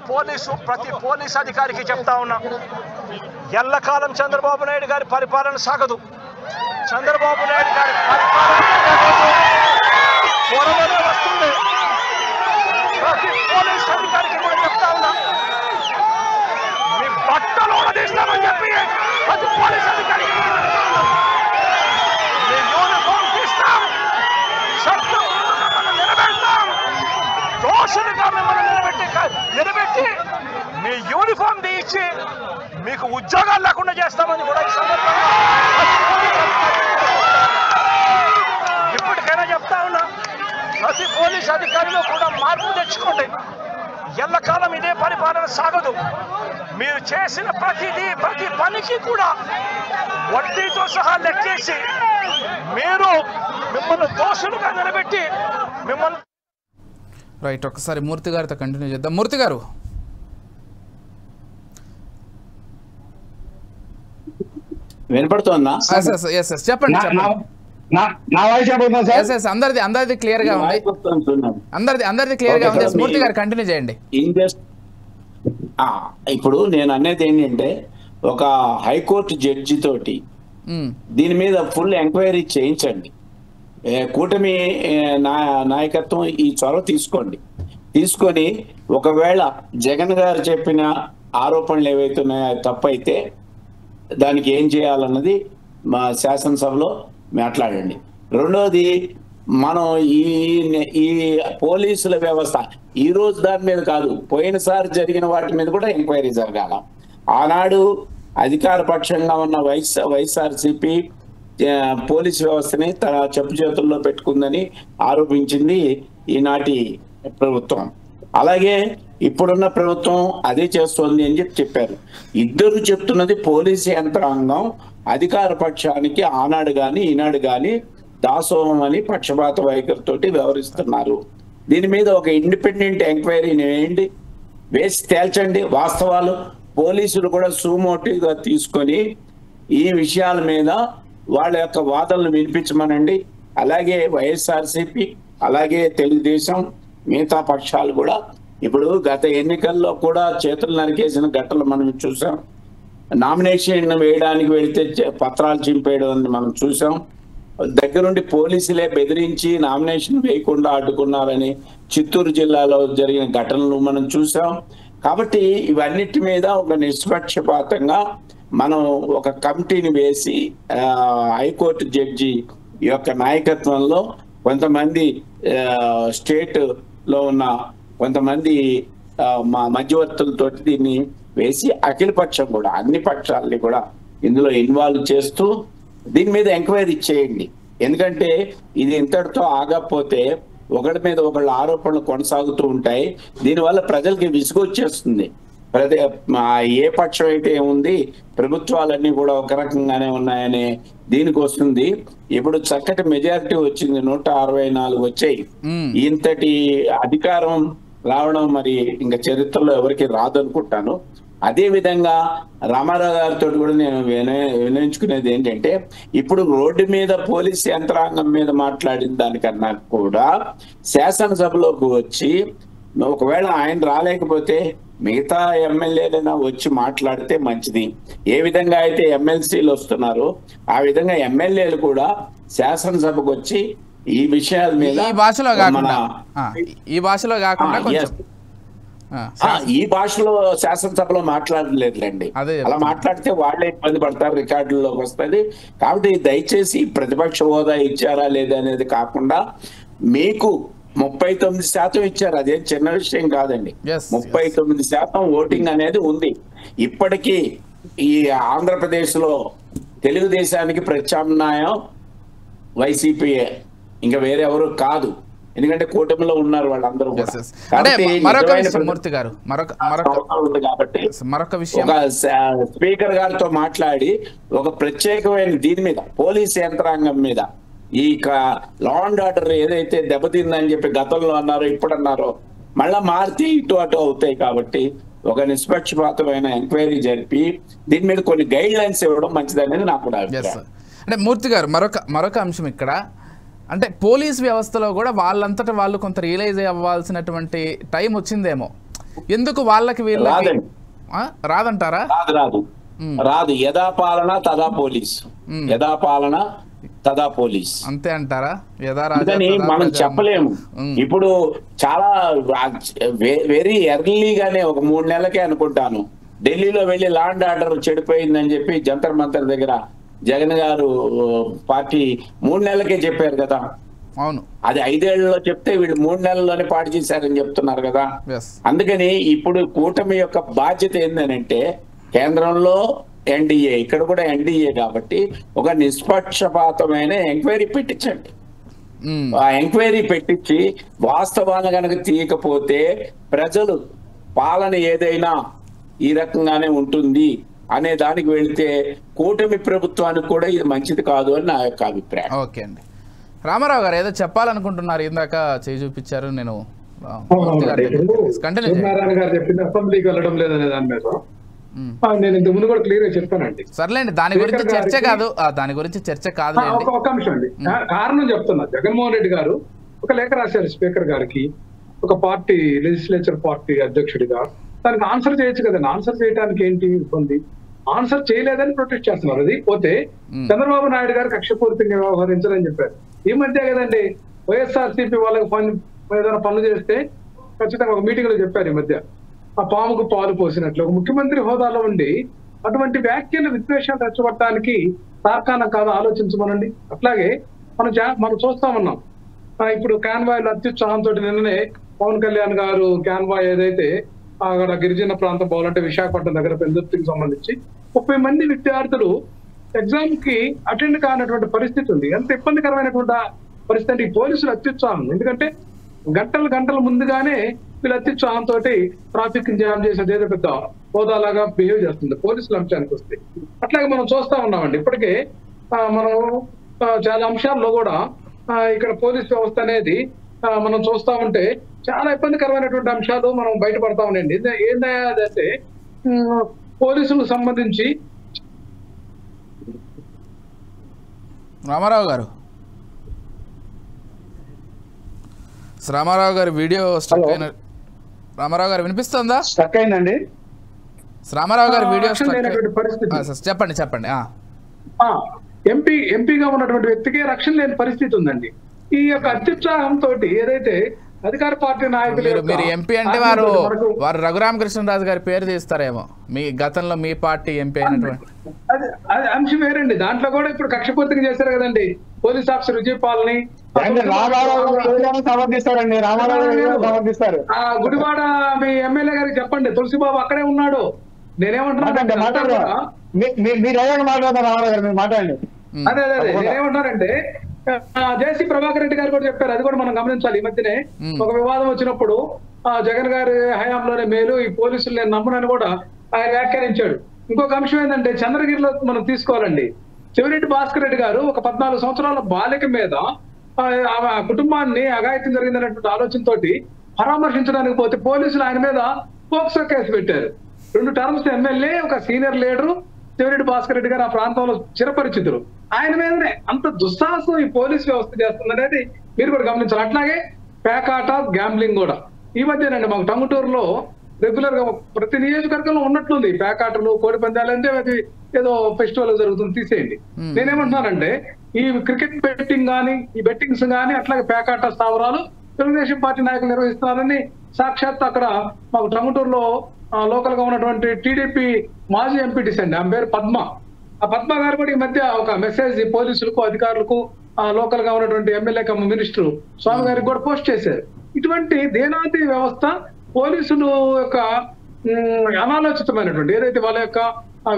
పోలీస్ అధికారికి చెప్తా ఉన్నా, ఎల్లకాలం చంద్రబాబు నాయుడు గారి పరిపాలన సాగదు. చంద్రబాబు నాయుడు గారి పరిపాలన వస్తుంది. ప్రతి పోలీస్ అధికారికి కూడా చెప్తా ఉన్నా, మీ బట్టలు తీస్తామని చెప్పి ప్రతి పోలీస్ అధికారికి దోషులుగా మిమ్మల్ని నిలబెట్టి మీ యూనిఫామ్ తీయించి మీకు ఉద్యోగాలు లేకుండా చేస్తామని కూడా ఈ సందర్భంగా ఇప్పటికైనా చెప్తా ఉన్నా, ప్రతి పోలీస్ అధికారిలో కూడా మార్పు తెచ్చుకోండి. ఎల్లకాలం ఇదే పరిపాలన సాగదు. మీరు చేసిన ప్రతి పనికి కూడా వడ్డీతో సహా లెక్కేసి మిమ్మల్ని దోషులుగా నిలబెట్టి మిమ్మల్ని. రైట్, ఒకసారి మూర్తి గారితో కంటిన్యూ చేద్దాం. మూర్తి గారు వినపడుతుందా? చెప్పండి. అందరిది క్లియర్ గా ఉంది. అందరిది క్లియర్ గా ఉంది. మూర్తి గారు కంటిన్యూ చేయండి. ఇప్పుడు నేను అనేది ఏంటంటే ఒక హైకోర్టు జడ్జి తోటి దీని మీద ఫుల్ ఎంక్వైరీ చేయించండి. కూటమి నాయకత్వం ఈ చొరవ తీసుకోండి. తీసుకొని ఒకవేళ జగన్ గారు చెప్పిన ఆరోపణలు ఏవైతే ఉన్నాయో అది తప్పైతే దానికి ఏం చేయాలన్నది మా శాసనసభలో మాట్లాడండి. రెండోది, మనం ఈ పోలీసుల వ్యవస్థ ఈ రోజు దాని మీద కాదు, పోయినసారి జరిగిన వాటి మీద కూడా ఎంక్వైరీ జరగాల. ఆనాడు అధికార పక్షంగా ఉన్న వైఎస్ఆర్సీపీ పోలీస్ వ్యవస్థని తన చెప్పు చేతుల్లో పెట్టుకుందని ఆరోపించింది ఈనాటి ప్రభుత్వం. అలాగే ఇప్పుడున్న ప్రభుత్వం అదే చేస్తోంది అని చెప్పారు. ఇద్దరు చెప్తున్నది పోలీసు యంత్రాంగం అధికార పక్షానికి ఆనాడు కానీ ఈనాడు కానీ దాసోహం అని పక్షపాత వైఖరితోటి వ్యవహరిస్తున్నారు. దీని మీద ఒక ఇండిపెండెంట్ ఎంక్వైరీని వేయండి, వేసి తేల్చండి వాస్తవాలు. పోలీసులు కూడా సుమోటివ్గా తీసుకొని ఈ విషయాల మీద వాళ్ళ యొక్క వాదనలు వినిపించమనండి. అలాగే వైఎస్ఆర్సీపీ, అలాగే తెలుగుదేశం, మిగతా పక్షాలు కూడా ఇప్పుడు గత ఎన్నికల్లో కూడా చేతులు నరికేసిన ఘటనలు మనం చూసాం. నామినేషన్ వేయడానికి వెళితే పత్రాలు చింపేయడం మనం చూసాం. దగ్గరుండి పోలీసులే బెదిరించి నామినేషన్ వేయకుండా అడ్డుకున్నారని చిత్తూరు జిల్లాలో జరిగిన ఘటనలు మనం చూసాం. కాబట్టి ఇవన్నిటి మీద ఒక నిష్పక్షపాతంగా మనం ఒక కమిటీని వేసి హైకోర్టు జడ్జి యొక్క నాయకత్వంలో కొంతమంది స్టేట్ లో ఉన్న కొంతమంది మధ్యవర్తులతో దీన్ని వేసి అఖిలపక్షం కూడా అన్ని పక్షాలని కూడా ఇందులో ఇన్వాల్వ్ చేస్తూ దీని మీద ఎంక్వైరీ చేయండి. ఎందుకంటే ఇది ఇంతటితో ఆగకపోతే ఒకటి మీద ఒకళ్ళ ఆరోపణలు కొనసాగుతూ ఉంటాయి. దీనివల్ల ప్రజలకి విసుగొచ్చేస్తుంది. ఏ పక్షం అయితే ఏముంది, ప్రభుత్వాలన్నీ కూడా ఒక రకంగానే ఉన్నాయనే దీనికి వస్తుంది. ఇప్పుడు చక్కటి మెజారిటీ వచ్చింది, 164 వచ్చాయి. ఇంతటి అధికారం రావడం మరి ఇంకా చరిత్రలో ఎవరికి రాదనుకుంటాను. అదే విధంగా రామారావు గారితో కూడా నేను వినియోగించుకునేది ఏంటంటే, ఇప్పుడు రోడ్డు మీద పోలీస్ యంత్రాంగం మీద మాట్లాడిన దానికన్నా కూడా శాసనసభలోకి వచ్చి ఒకవేళ ఆయన రాలేకపోతే మిగతా ఎమ్మెల్యేలైనా వచ్చి మాట్లాడితే మంచిది. ఏ విధంగా అయితే ఎమ్మెల్సీలు వస్తున్నారో ఆ విధంగా ఎమ్మెల్యేలు కూడా శాసనసభకు వచ్చి ఈ విషయాల మీద ఈ భాషలో కాకుండా ఈ భాషలో శాసనసభలో మాట్లాడలేదులేండి. అలా మాట్లాడితే వాళ్ళే ఇబ్బంది పడతారు, రికార్డుల్లోకి వస్తుంది. కాబట్టి దయచేసి ప్రతిపక్ష హోదా ఇచ్చారా లేదా అనేది కాకుండా మీకు 39% ఇచ్చారు, అదేం చిన్న విషయం కాదండి. 39% ఓటింగ్ అనేది ఉంది. ఇప్పటికీ ఈ ఆంధ్రప్రదేశ్ లో తెలుగుదేశానికి ప్రత్యామ్నాయం వైసీపీఏ, ఇంకా వేరెవరు కాదు. ఎందుకంటే కూటమిలో ఉన్నారు వాళ్ళందరూ. మరొక విషయం, స్పీకర్ గారితో మాట్లాడి ఒక ప్రత్యేకమైన దీని మీద పోలీస్ యంత్రాంగం మీద ఈ లా అండ్ ఆర్డర్ ఏదైతే దెబ్బతిందని చెప్పి గతంలో అన్నారో ఇప్పుడు అన్నారో మళ్ళా మారితే ఇటు అటు అవుతాయి. కాబట్టి ఒక నిష్పక్షపాతమైన ఎంక్వైరీ జరిపి దీని మీద కొన్ని గైడ్ లైన్స్ ఇవ్వడం మంచిదనేది నాకు కూడా అభిప్రాయం. అంటే మూర్తి గారు మరొక అంశం ఇక్కడ, అంటే పోలీస్ వ్యవస్థలో కూడా వాళ్ళంతటా వాళ్ళు కొంత రియలైజ్ అవ్వాల్సినటువంటి టైం వచ్చిందేమో. ఎందుకు వాళ్ళకి వీళ్ళకి రాదంటారా? రాదు. యథా పాలన తదా పోలీస్, యథా పాలన తదా పోలీస్, అంతే అంటారా? మనం చెప్పలేము. ఇప్పుడు చాలా వెరీ ఎర్లీగానే ఒక 3 నెలలకే అనుకుంటాను ఢిల్లీలో వెళ్ళి లా అండ్ ఆర్డర్ చెడిపోయిందని చెప్పి జంతర్ మంతర్ దగ్గర జగన్ గారు పార్టీ 3 నెలలకే చెప్పారు కదా. అవును, అది 5 ఏళ్లలో చెప్తే వీళ్ళు 3 నెలల్లోనే పాటు చేశారని చెప్తున్నారు కదా. అందుకని ఇప్పుడు కూటమి యొక్క బాధ్యత ఏంటంటే కేంద్రంలో ఎన్డీఏ, ఇక్కడ కూడా ఎన్డీఏ కాబట్టి ఒక నిష్పక్షపాతమైన ఎంక్వైరీ పెట్టించండి. ఆ ఎంక్వైరీ పెట్టించి వాస్తవాన్ని కనుక తీయకపోతే ప్రజలు పాలన ఏదైనా ఈ రకంగానే ఉంటుంది అనే దానికి వెళితే కూటమి ప్రభుత్వానికి కూడా ఇది మంచిది కాదు అని నా యొక్క అభిప్రాయం. ఓకే అండి. రామారావు గారు ఏదో చెప్పాలనుకుంటున్నారు, ఇందాక చేయి చూపించారు. నేను అసెంబ్లీకి వెళ్ళడం లేదనే దాని మీద నేను ఇంతకు ముందు కూడా క్లియర్ గా చెప్పానండి. సర్లేండి, దాని గురించి చర్చ కాదు, దాని గురించి చర్చ కాదు. ఒక అంశం అండి, కారణం చెప్తున్నా. జగన్మోహన్ రెడ్డి గారు ఒక లేఖ రాశారు స్పీకర్ గారికి, ఒక పార్టీ లెజిస్లేచర్ పార్టీ అధ్యక్షుడిగా. దానికి ఆన్సర్ చేయొచ్చు కదండి. ఆన్సర్ చేయడానికి ఏంటి ఇబ్బంది? ఆన్సర్ చేయలేదని ప్రొటెస్ట్ చేస్తున్నారు. అది పోతే చంద్రబాబు నాయుడు గారు కక్షపూరితంగా వ్యవహరించాలని చెప్పారు. ఈ మధ్య కదండి వైఎస్ఆర్సీపీ వాళ్ళకి ఏదైనా పనులు చేస్తే ఖచ్చితంగా ఒక మీటింగ్ లో చెప్పారు ఈ మధ్య, ఆ పాముకు పాలు పోసినట్లు. ఒక ముఖ్యమంత్రి హోదాలో ఉండి అటువంటి వ్యాఖ్యలు విద్వేషాలు రెచ్చగొట్టడానికి తార్కాణం కాదు, ఆలోచించమనండి. అట్లాగే మనం చూస్తా ఉన్నాం ఇప్పుడు కాన్వాయ్లు అత్యుత్సాహంతో నిన్ననే పవన్ కళ్యాణ్ గారు కాన్వాయ్ ఏదైతే అక్కడ గిరిజన ప్రాంతం పోవాలంటే విశాఖపట్నం దగ్గర పెందుర్తికి సంబంధించి 30 మంది విద్యార్థులు ఎగ్జామ్ కి అటెండ్ కానటువంటి పరిస్థితి ఉంది. ఎంత ఇబ్బందికరమైనటువంటి పరిస్థితి. పోలీసులు అత్యుత్సాహం, ఎందుకంటే గంటల ముందుగానే వీళ్ళు అత్యుత్సాహంతో ట్రాఫిక్ జామ్ చేసేది ఏదో పెద్ద హోదాలాగా బిహేవ్ చేస్తుంది పోలీసుల అంశానికి వస్తే. అట్లాగే మనం చూస్తా ఉన్నామండి ఇప్పటికే మనం చాలా అంశాల్లో కూడా ఇక్కడ పోలీస్ వ్యవస్థ అనేది మనం చూస్తా ఉంటే చాలా ఇబ్బందికరమైనటువంటి అంశాలు మనం బయటపడతా ఉన్నాయండి. ఏంటంటే పోలీసులకు సంబంధించి రామారావు గారు వీడియో స్టక్ అయిన. రామారావు గారు వినిపిస్తుందా? స్టక్ అయిందండి. రామారావు గారు వీడియో చెప్పండి. ఎంపీగా ఉన్నటువంటి వ్యక్తికి రక్షణ లేని పరిస్థితి ఉందండి. ఈ యొక్క అత్యుత్సాహంతో ఏదైతే అధికార పార్టీ నాయకులు, మీరు ఎంపీ అంటే వారు రఘురామకృష్ణరాజు గారి పేరు తీస్తారేమో, మీ గతంలో మీ పార్టీ ఎంపీ అయినటువంటి. అది అంశం వేరండి. దాంట్లో కూడా ఇప్పుడు కక్షపూర్తిగా చేశారు కదండి పోలీస్ ఆఫీసర్ విజయ్ పాల్ని. గుడివాడ మీ ఎమ్మెల్యే గారికి చెప్పండి, తులసిబాబు అక్కడే ఉన్నాడు. నేనేమంటున్నానంటే అదే నేనేమంటున్నానంటే జేసీ ప్రభాకర్ రెడ్డి గారు కూడా చెప్పారు, అది కూడా మనం గమనించాలి. ఈ మధ్యనే ఒక వివాదం వచ్చినప్పుడు జగన్ గారి హయాంలోనే మేలు, ఈ పోలీసులు నేను నమ్మనని కూడా ఆయన వ్యాఖ్యానించాడు. ఇంకొక అంశం ఏంటంటే చంద్రగిరిలో మనం తీసుకోవాలండి. చెవిరెడ్డి భాస్కర్ రెడ్డి గారు ఒక 14 సంవత్సరాల బాలిక మీద ఆ కుటుంబాన్ని అఘాయిత్యం జరిగిందనేటువంటి ఆలోచనతో పరామర్శించడానికి పోతే పోలీసులు ఆయన మీద పోక్సో కేసు పెట్టారు. 2 టర్మ్స్ ఎమ్మెల్యే, ఒక సీనియర్ లీడరు చెవిరెడ్డి భాస్కర్ రెడ్డి గారు ఆ ప్రాంతంలో చిరపరిచితులు. ఆయన మీదనే అంత దుస్సాహసం ఈ పోలీస్ వ్యవస్థ చేస్తుంది అనేది మీరు కూడా గమనించాలి. అట్లాగే పేకాట, గ్యాంబ్లింగ్ కూడా ఈ మధ్యనండి మాకు టంగుటూరులో రెగ్యులర్ గా ప్రతి నియోజకవర్గంలో ఉన్నట్లుంది. పేకాటలు, కోడి పందాలు అంటే అది ఏదో ఫెస్టివల్ జరుగుతుంది, తీసేయండి. నేనేమంటున్నానంటే ఈ క్రికెట్ బెట్టింగ్ కానీ, ఈ బెట్టింగ్స్ కానీ, అట్లాగే పేకాట స్థావరాలు తెలుగుదేశం పార్టీ నాయకులు నిర్వహిస్తున్నారని సాక్షాత్ అక్కడ మాకు టంగుటూరులో లోకల్ గా ఉన్నటువంటి టీడీపీ మాజీ ఎంపీటీసీ అండి, ఆమె పేరు పద్మ. ఆ పద్మ గారు కూడా ఈ మధ్య ఒక మెసేజ్ పోలీసులకు, అధికారులకు, లోకల్ గా ఉన్నటువంటి ఎమ్మెల్యే మినిస్టర్ స్వామి గారికి కూడా పోస్ట్ చేశారు. ఇటువంటి దేనాది వ్యవస్థ పోలీసులు యొక్క అనాలోచితమైనటువంటి ఏదైతే వాళ్ళ యొక్క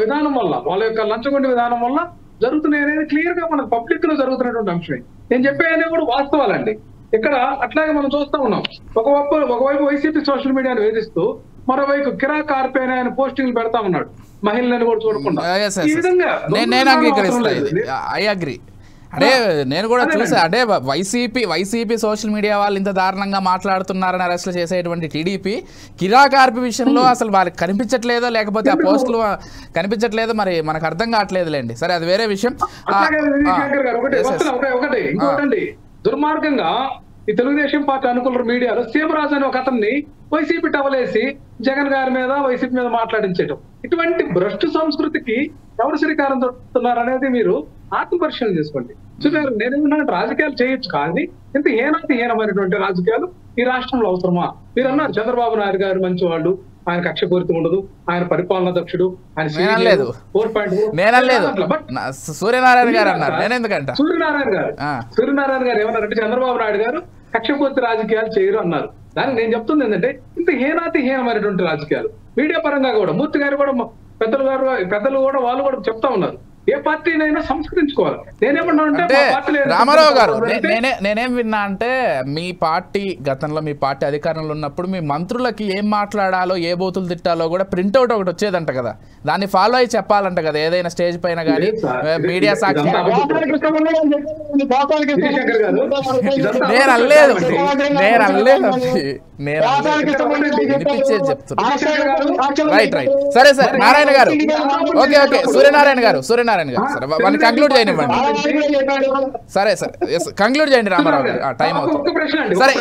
విధానం వల్ల, వాళ్ళ యొక్క లంచగొండి విధానం వల్ల జరుగుతున్నాయి అనేది క్లియర్ గా మన పబ్లిక్ లో జరుగుతున్నటువంటి అంశమే. నేను చెప్పేది కూడా వాస్తవాలండి. ఇక్కడ అట్లాగే మనం చూస్తా ఉన్నాం, ఒకవైపు వైసీపీ సోషల్ మీడియాను వేధిస్తూ, మరోవైపు కిరాక్ ఆర్పేన ఆయన పోస్టింగ్లు పెడతా ఉన్నాడు, మహిళలను కూడా చూడకుండా. ఈ విధంగా అంటే నేను కూడా చూసా, అంటే వైసీపీ సోషల్ మీడియా వాళ్ళు ఇంత దారుణంగా మాట్లాడుతున్నారని అరెస్టులు చేసేటువంటి టీడీపీ కిరాక్ ఆర్పి విషయంలో అసలు వాళ్ళకి కనిపించట్లేదో, లేకపోతే ఆ పోస్టులు కనిపించట్లేదో మరి మనకు అర్థం కావట్లేదులేండి. సరే, అది వేరే విషయం. ఇంకోటండి, దుర్మార్గంగా ఈ తెలుగుదేశం పార్టీ అనుకూల మీడియాలో సీమరాజు అని ఒక అతన్ని వైసీపీ టవలేసి జగన్ గారి మీద, వైసీపీ మీద మాట్లాడించడం, ఇటువంటి భ్రష్టు సంస్కృతికి ఎవరు శ్రీకారం చుడుతున్నారు అనేది మీరు ఆత్మపరిశీలన చేసుకోండి. చూడారు, నేనేమన్నా రాజకీయాలు చేయొచ్చు, కానీ ఇంత హీనమైనటువంటి రాజకీయాలు ఈ రాష్ట్రంలో అవసరమా? మీరు అన్నారు చంద్రబాబు నాయుడు గారు మంచివాళ్ళు, ఆయన కక్షపూరితం ఉండదు, ఆయన పరిపాలనా దక్షుడు, ఆయన సూర్యనారాయణ గారు అన్నారు. సూర్యనారాయణ గారు ఏమన్నారంటే చంద్రబాబు నాయుడు గారు కక్షపూరిత రాజకీయాలు చేయరు అన్నారు. దానికి నేను చెప్తుంది ఏంటంటే ఇంత హీనమైనటువంటి రాజకీయాలు మీడియా పరంగా కూడా మూర్తి గారు కూడా, పెద్దలు కూడా వాళ్ళు కూడా చెప్తా ఉన్నారు, ఏ పార్టీనైనా సంస్కరించుకోవాలి. నేనేమన్నా రామారావు గారు, నేనేం విన్నా అంటే మీ పార్టీ గతంలో మీ పార్టీ అధికారంలో ఉన్నప్పుడు మీ మంత్రులకి ఏం మాట్లాడాలో, ఏ బూతులు తిట్టాలో కూడా ప్రింట్అవుట్ ఒకటి వచ్చేదంట కదా, దాన్ని ఫాలో అయ్యి చెప్పాలంట కదా ఏదైనా స్టేజ్ పైన కానీ, మీడియా సాక్షి. నేను అనలేదు వినిపించేది చెప్తున్నా. రైట్. సరే నారాయణ గారు, ఓకే, సూర్యనారాయణ గారు సరే వాళ్ళని కంక్లూడ్ చేయనివ్వండి. సరే కంక్లూడ్ చేయండి రామారావు గారు, టైం అవుతుంది. సరే,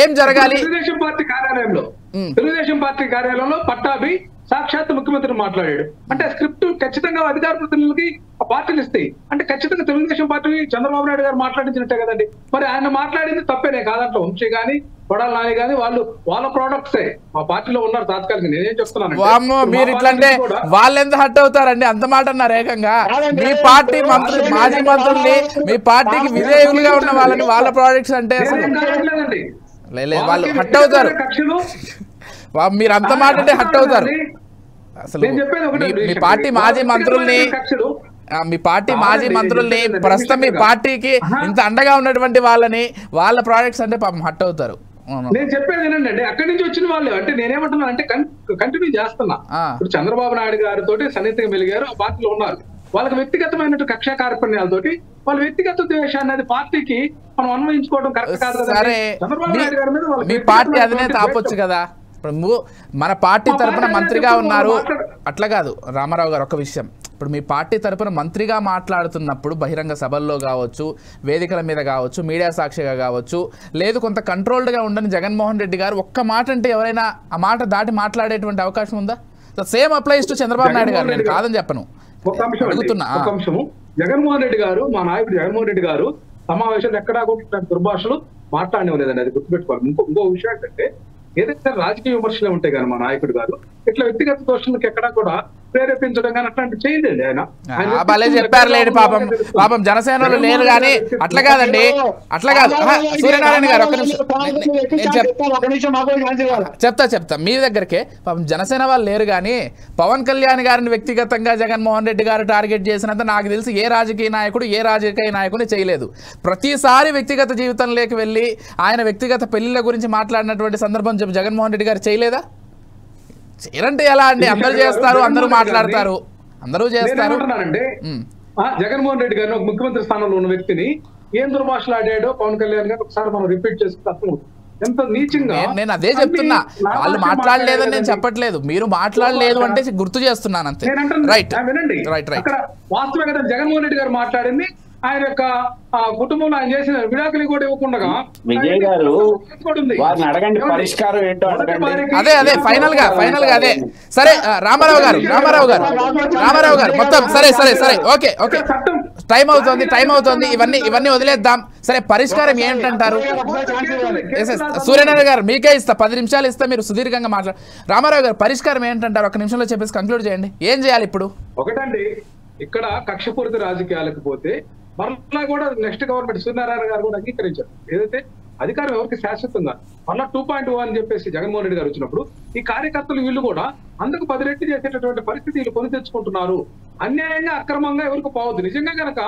ఏం జరగాలి? తెలుగుదేశం పార్టీ కార్యాలయంలో పట్టాభి సాక్షాత్ ముఖ్యమంత్రి మాట్లాడాడు అంటే స్క్రిప్ట్ ఖచ్చితంగా అధికార ప్రతినిధులకి పార్టీలు ఇస్తాయి అంటే ఖచ్చితంగా తెలుగుదేశం పార్టీ చంద్రబాబు నాయుడు గారు మాట్లాడించినట్టే కదండి. మరి ఆయన మాట్లాడింది తప్పేనే కాదంటే వంశీ గాని కొడాలి నాని గాని వాళ్ళ ప్రోడక్ట్సే మా పార్టీలో ఉన్నారు తాత్కాలిక. నేనేం చెప్తున్నాను మీరు ఇట్లంటే వాళ్ళు ఎంత హట్ అవుతారండి, అంత మాట అన్నారు ఏకంగా. మీ పార్టీ మంత్రులు మాజీ మంత్రుల్ని మీ పార్టీకి విధేయులుగా ఉన్న వాళ్ళని వాళ్ళ ప్రాజెక్ట్స్ అంటే వాళ్ళు హట్ అవుతారు. మీరు అంత మాట అంటే హట్ అవుతారు. అసలు మీ పార్టీ మాజీ మంత్రుల్ని ప్రస్తుతం మీ పార్టీకి ఇంత అండగా ఉన్నటువంటి వాళ్ళని వాళ్ళ ప్రాజెక్ట్స్ అంటే పాపం హట్ అవుతారు. నేను చెప్పేది ఏంటంటే అక్కడి నుంచి వచ్చిన వాళ్ళు అంటే నేనేమంటున్నా అంటే కంటిన్యూ చేస్తున్నా. ఇప్పుడు చంద్రబాబు నాయుడు గారితో సన్నిహితంగా మెలిగారు, ఆ పార్టీలో ఉన్నారు. వాళ్ళకి వ్యక్తిగతమైన కక్షా కార్పణ్యాలతోటి వాళ్ళ వ్యక్తిగత ద్వేషాన్ని అది పార్టీకి మనం అన్వయించుకోవడం కరెక్ట్ కాదు కదా. చంద్రబాబు నాయుడు గారి మీద మీ పార్టీ అధినేత ఆపొచ్చు కదా. ఇప్పుడు మన పార్టీ తరపున మంత్రిగా ఉన్నారు, అట్లా కాదు రామారావు గారు. ఒక విషయం, ఇప్పుడు మీ పార్టీ తరపున మంత్రిగా మాట్లాడుతున్నప్పుడు బహిరంగ సభల్లో కావచ్చు, వేదికల మీద కావచ్చు, మీడియా సాక్షిగా కావచ్చు, లేదు కొంత కంట్రోల్డ్గా ఉండని జగన్మోహన్ రెడ్డి గారు ఒక్క మాట అంటే ఎవరైనా ఆ మాట దాటి మాట్లాడేటువంటి అవకాశం ఉందా? Same applies to Chandrababu Naidu గారు. నేను కాదని చెప్పను, అడుగుతున్నా. జగన్మోహన్ రెడ్డి గారు, మా నాయకుడు జగన్మోహన్ రెడ్డి గారు సమావేశాలు ఎక్కడా కూడా దుర్భాషలు మాట్లాడలేదండి. అది గుర్తుపెట్టుకోవాలి. ఇంకో విషయం ఏంటంటే ఏదైతే రాజకీయ విమర్శలే ఉంటాయి కానీ మా నాయకుడు గారు ఇట్లా వ్యక్తిగత దోషులకు ఎక్కడా కూడా ప్రేరేపించడం కానీ అట్లాంటి చేయలేండి ఆయన. భలే చెప్పారులేండి. పాపం జనసేనలు లేరు కానీ అట్లా కాదండి, అట్లా కాదు. సూర్యనారాయణ గారు ఒక్క నిమిషం చెప్తా మీ దగ్గరకే. పాపం జనసేన వాళ్ళు లేరు కానీ పవన్ కళ్యాణ్ గారిని వ్యక్తిగతంగా జగన్మోహన్ రెడ్డి గారు టార్గెట్ చేసినంత నాకు తెలిసి ఏ రాజకీయ నాయకుడు చేయలేదు. ప్రతిసారి వ్యక్తిగత జీవితంలోకి వెళ్ళి ఆయన వ్యక్తిగత పెళ్లిళ్ళ గురించి మాట్లాడినటువంటి సందర్భం జగన్మోహన్ రెడ్డి గారు చేయలేదా? చేయరంటే ఎలా అండి? అందరూ చేస్తారు, అందరూ మాట్లాడతారు, అందరూ చేస్తారు. జగన్మోహన్ రెడ్డి గారిని ఒక ముఖ్యమంత్రి స్థానంలో ఉన్న వ్యక్తిని ఏం దుర్భాషలాడాడో పవన్ కళ్యాణ్ గారు ఒకసారి మనం రిపీట్ చేసుకుంటే ఎంత నీచంగా. నేను అదే చెప్తున్నా, వాళ్ళు మాట్లాడలేదని నేను చెప్పట్లేదు, మీరు మాట్లాడలేదు అంటే గుర్తు చేస్తున్నాను అంతే. Right right right. వాస్తవే కదా జగన్మోహన్ రెడ్డి గారు మాట్లాడింది. ఆయన యొక్క కుటుంబంలో ఆయన చేసిన విడాకులు కూడా ఇవ్వకుండా విజయ్ గారు వారిని అడగండి పరిష్కారం ఏంటో అడగండి. అదే ఫైనల్ గా అదే. సరే రామారావు గారు మొత్తం సరే ఓకే టైం అవుతుంది ఇవన్నీ వదిలేద్దాం. సరే పరిష్కారం ఏంటంటారు? సూర్యనారాయణ గారు మీకే ఇస్తా, 10 నిమిషాలు ఇస్తా, మీరు సుదీర్ఘంగా మాట్లాడు. రామారావు గారు పరిష్కారం ఏంటంటారు? 1 నిమిషంలో చెప్పేసి కంక్లూడ్ చేయండి. ఏం చేయాలి ఇప్పుడు? ఒకటండి, ఇక్కడ కక్షపూరిత రాజకీయాలకు పోతే మరలా కూడా నెక్స్ట్ గవర్నమెంట్ సూర్యనారాయణ గారు కూడా అంగీకరించారు. ఏదైతే అధికారం ఎవరికి శాశ్వతంగా మళ్ళా 2.1 అని చెప్పేసి జగన్మోహన్ రెడ్డి గారు వచ్చినప్పుడు ఈ కార్యకర్తలు వీళ్ళు కూడా అందుకు 10 రెట్లు చేసేటటువంటి పరిస్థితి కొని తెచ్చుకుంటున్నారు. అన్యాయంగా అక్రమంగా ఎవరికి పోవద్దు. నిజంగా కనుక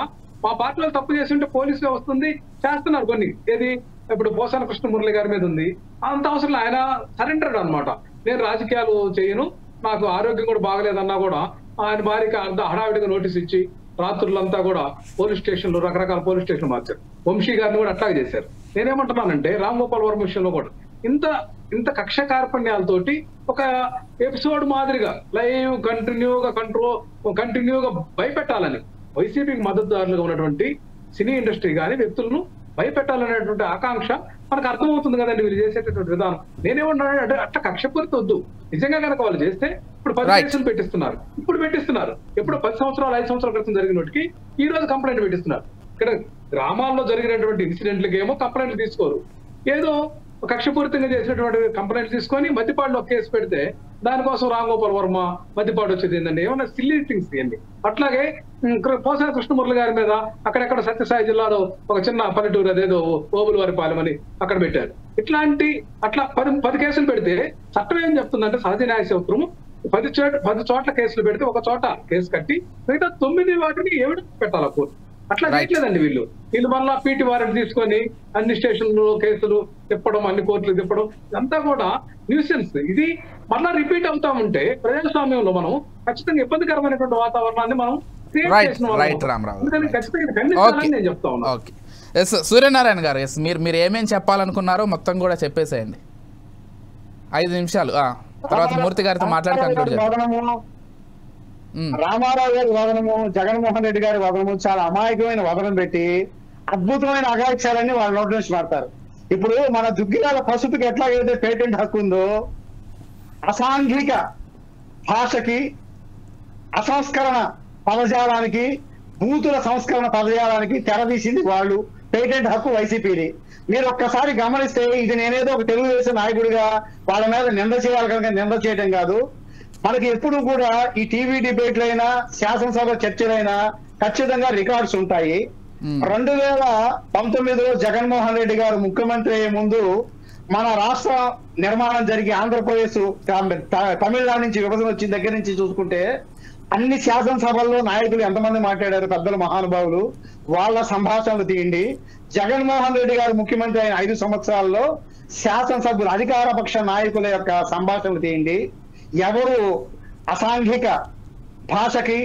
మా పార్టీలో తప్పు చేసి ఉంటే పోలీసుగా వస్తుంది, చేస్తున్నారు కొన్ని. ఏది ఇప్పుడు పోసాన కృష్ణమురళి గారి మీద ఉంది, అంత అవసరం ఆయన సరెండర్డ్ అనమాట. నేను రాజకీయాలు చేయను, నాకు ఆరోగ్యం కూడా బాగలేదన్నా కూడా ఆయన భార్యకి హడావిడిగా నోటీస్ ఇచ్చి రాత్రులంతా కూడా పోలీస్ స్టేషన్లు రకరకాల పోలీస్ స్టేషన్లు మార్చారు. వంశీ గారిని కూడా అట్లాగే చేశారు. నేనేమంటున్నానంటే రామ్ గోపాల్ వర్మ విషయంలో కూడా ఇంత కక్ష కార్పణ్యాలతోటి ఒక ఎపిసోడ్ మాదిరిగా లైవ్ కంటిన్యూగా భయపెట్టాలని వైసీపీకి మద్దతుదారులుగా ఉన్నటువంటి సినీ ఇండస్ట్రీ కానీ వ్యక్తులను భయపెట్టాలనేటువంటి ఆకాంక్ష మనకు అర్థమవుతుంది కదండి వీళ్ళు చేసేటటువంటి విధానం. నేనేమంటున్నాను అంటే అట్లా కక్షపూరిత వద్దు. నిజంగా కనుక వాళ్ళు చేస్తే ఇప్పుడు 10 కేసులు పెట్టిస్తున్నారు. ఎప్పుడు 10 సంవత్సరాలు 5 సంవత్సరాల క్రితం జరిగినట్టుకి ఈ రోజు కంప్లైంట్ పెట్టిస్తున్నారు. ఇక్కడ గ్రామాల్లో జరిగినటువంటి ఇన్సిడెంట్లకి ఏమో కంప్లైంట్లు తీసుకోరు, ఏదో కక్షపూరితంగా చేసినటువంటి కంప్లైంట్ తీసుకొని మద్దిపాడులో కేసు పెడితే దానికోసం రామ్ గోపాల్ వర్మ మద్దిపాడు వచ్చేది ఏంటండి? ఏమన్నా సిల్లీ థింగ్స్ ఇవన్నీ. అట్లాగే పోసాన కృష్ణమురళి గారి మీద అక్కడెక్కడ సత్యసాయి జిల్లాలో ఒక చిన్న పల్లెటూరు అదేదో ఓబులవారిపాలెం అని అక్కడ పెట్టారు. అట్లా 10 కేసులు పెడితే చట్టం ఏం చెప్తుందంటే సహజ న్యాయ సూత్రము 10 చోట్ల కేసులు పెడితే ఒక చోట కేసు కట్టి మిగతా 9 వాటిని ఎవిడెన్స్ పెట్టాలి కోర్టు. అట్లా చేయట్లేదండి వీళ్ళు మళ్ళా పీటీ వారెంట్ తీసుకొని అన్ని స్టేషన్లు కేసులు తిప్పడం, అన్ని కోర్టులు తిప్పడం, ఇదంతా కూడా న్యూసెన్స్. ఇది మళ్ళా రిపీట్ అవుతా ఉంటే ప్రజాస్వామ్యంలో మనం ఖచ్చితంగా ఇబ్బందికరమైనటువంటి వాతావరణాన్ని మనం నేను చెప్తా ఉన్నా. సూర్యనారాయణ గారు మీరు ఏమేం చెప్పాలనుకున్నారో మొత్తం కూడా చెప్పేసేయండి. 5 నిమిషాలు తర్వాత మూర్తి గారితో మాట్లాడి కంక్లూడ్ చేద్దాం. రామారావు గారి వదనము, జగన్మోహన్ రెడ్డి గారి వదనము చాలా అమాయకమైన వదనం పెట్టి అద్భుతమైన అగాయిత్యాలన్నీ వాళ్ళ నోటి నుంచి మారుతారు. ఇప్పుడు మన దుగ్గిరాల పసుపుకి ఎట్లాగైతే పేటెంట్ హక్కు ఉందో అసాంఘిక భాషకి, అసంస్కరణ పదజాలానికి బూతుల సంస్కరణ పదజాలానికి తెరదీసింది వాళ్ళు, పేటెంట్ హక్కు వైసీపీది. మీరు ఒక్కసారి గమనిస్తే ఇది నేనేదో ఒక తెలుగుదేశం నాయకుడిగా వాళ్ళ మీద నింద చేయాలి కనుక నింద చేయడం కాదు. మనకి ఎప్పుడు కూడా ఈ టీవీ డిబేట్లైనా శాసనసభ చర్చలైనా ఖచ్చితంగా రికార్డ్స్ ఉంటాయి. 2019లో జగన్మోహన్ రెడ్డి గారు ముఖ్యమంత్రి అయ్యే ముందు మన రాష్ట్ర నిర్మాణం జరిగి ఆంధ్రప్రదేశ్ తమిళనాడు నుంచి విభజన వచ్చిన దగ్గర నుంచి చూసుకుంటే అన్ని శాసనసభల్లో నాయకులు ఎంతమంది మాట్లాడారు, పెద్దలు మహానుభావులు, వాళ్ళ సంభాషణలు తీయండి. జగన్మోహన్ రెడ్డి గారు ముఖ్యమంత్రి అయిన 5 సంవత్సరాల్లో శాసనసభ్యులు అధికార పక్ష నాయకుల యొక్క సంభాషణలు తీయండి. ఎవరు అసాంఘిక భాషకి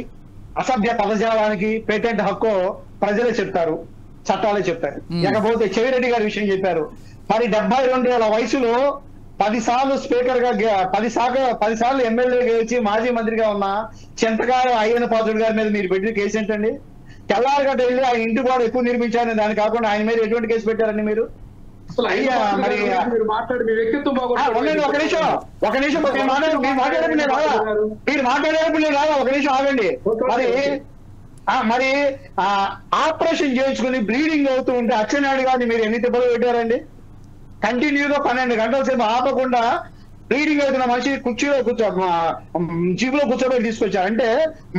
అసభ్య పదజాలానికి పేటెంట్ హక్కు ప్రజలే చెప్తారు, చట్టాలే చెప్తారు. ఇకపోతే చెవిరెడ్డి గారి విషయం చెప్పారు. మరి 72 ఏళ్ల వయసులో 10 సార్లు స్పీకర్ గా 10 సార్లు ఎమ్మెల్యేగా గెలిచి మాజీ మంత్రిగా ఉన్న చింతకాయ అయ్యన్న పాత్రుడు గారి మీద మీరు పెట్టిన కేసు ఏంటండి? తెల్లారగట్ట వెళ్ళి ఆయన ఇంటి కూడా ఎక్కువ నిర్మించారని దాని కాకుండా ఆయన మీద ఎటువంటి కేసు పెట్టారండి మీరు? అయ్యా మరి మీరు మాట్లాడి మీ వ్యక్తిత్వం ఒక నిమిషం మీరు మాట్లాడేప్పుడు నేను రాదా? ఒక నిమిషం ఆగండి. మరి ఆపరేషన్ చేయించుకుని బ్లీడింగ్ అవుతూ ఉంటే అచ్చెన్నాయుడు గారిని మీరు ఎన్ని తిప్పలు పెట్టారండి? కంటిన్యూగా 12 గంటల సేపు ఆపకుండా బ్లీడింగ్ అవుతున్న మనిషి జీబులో కూర్చోబెట్టి తీసుకొచ్చారు. అంటే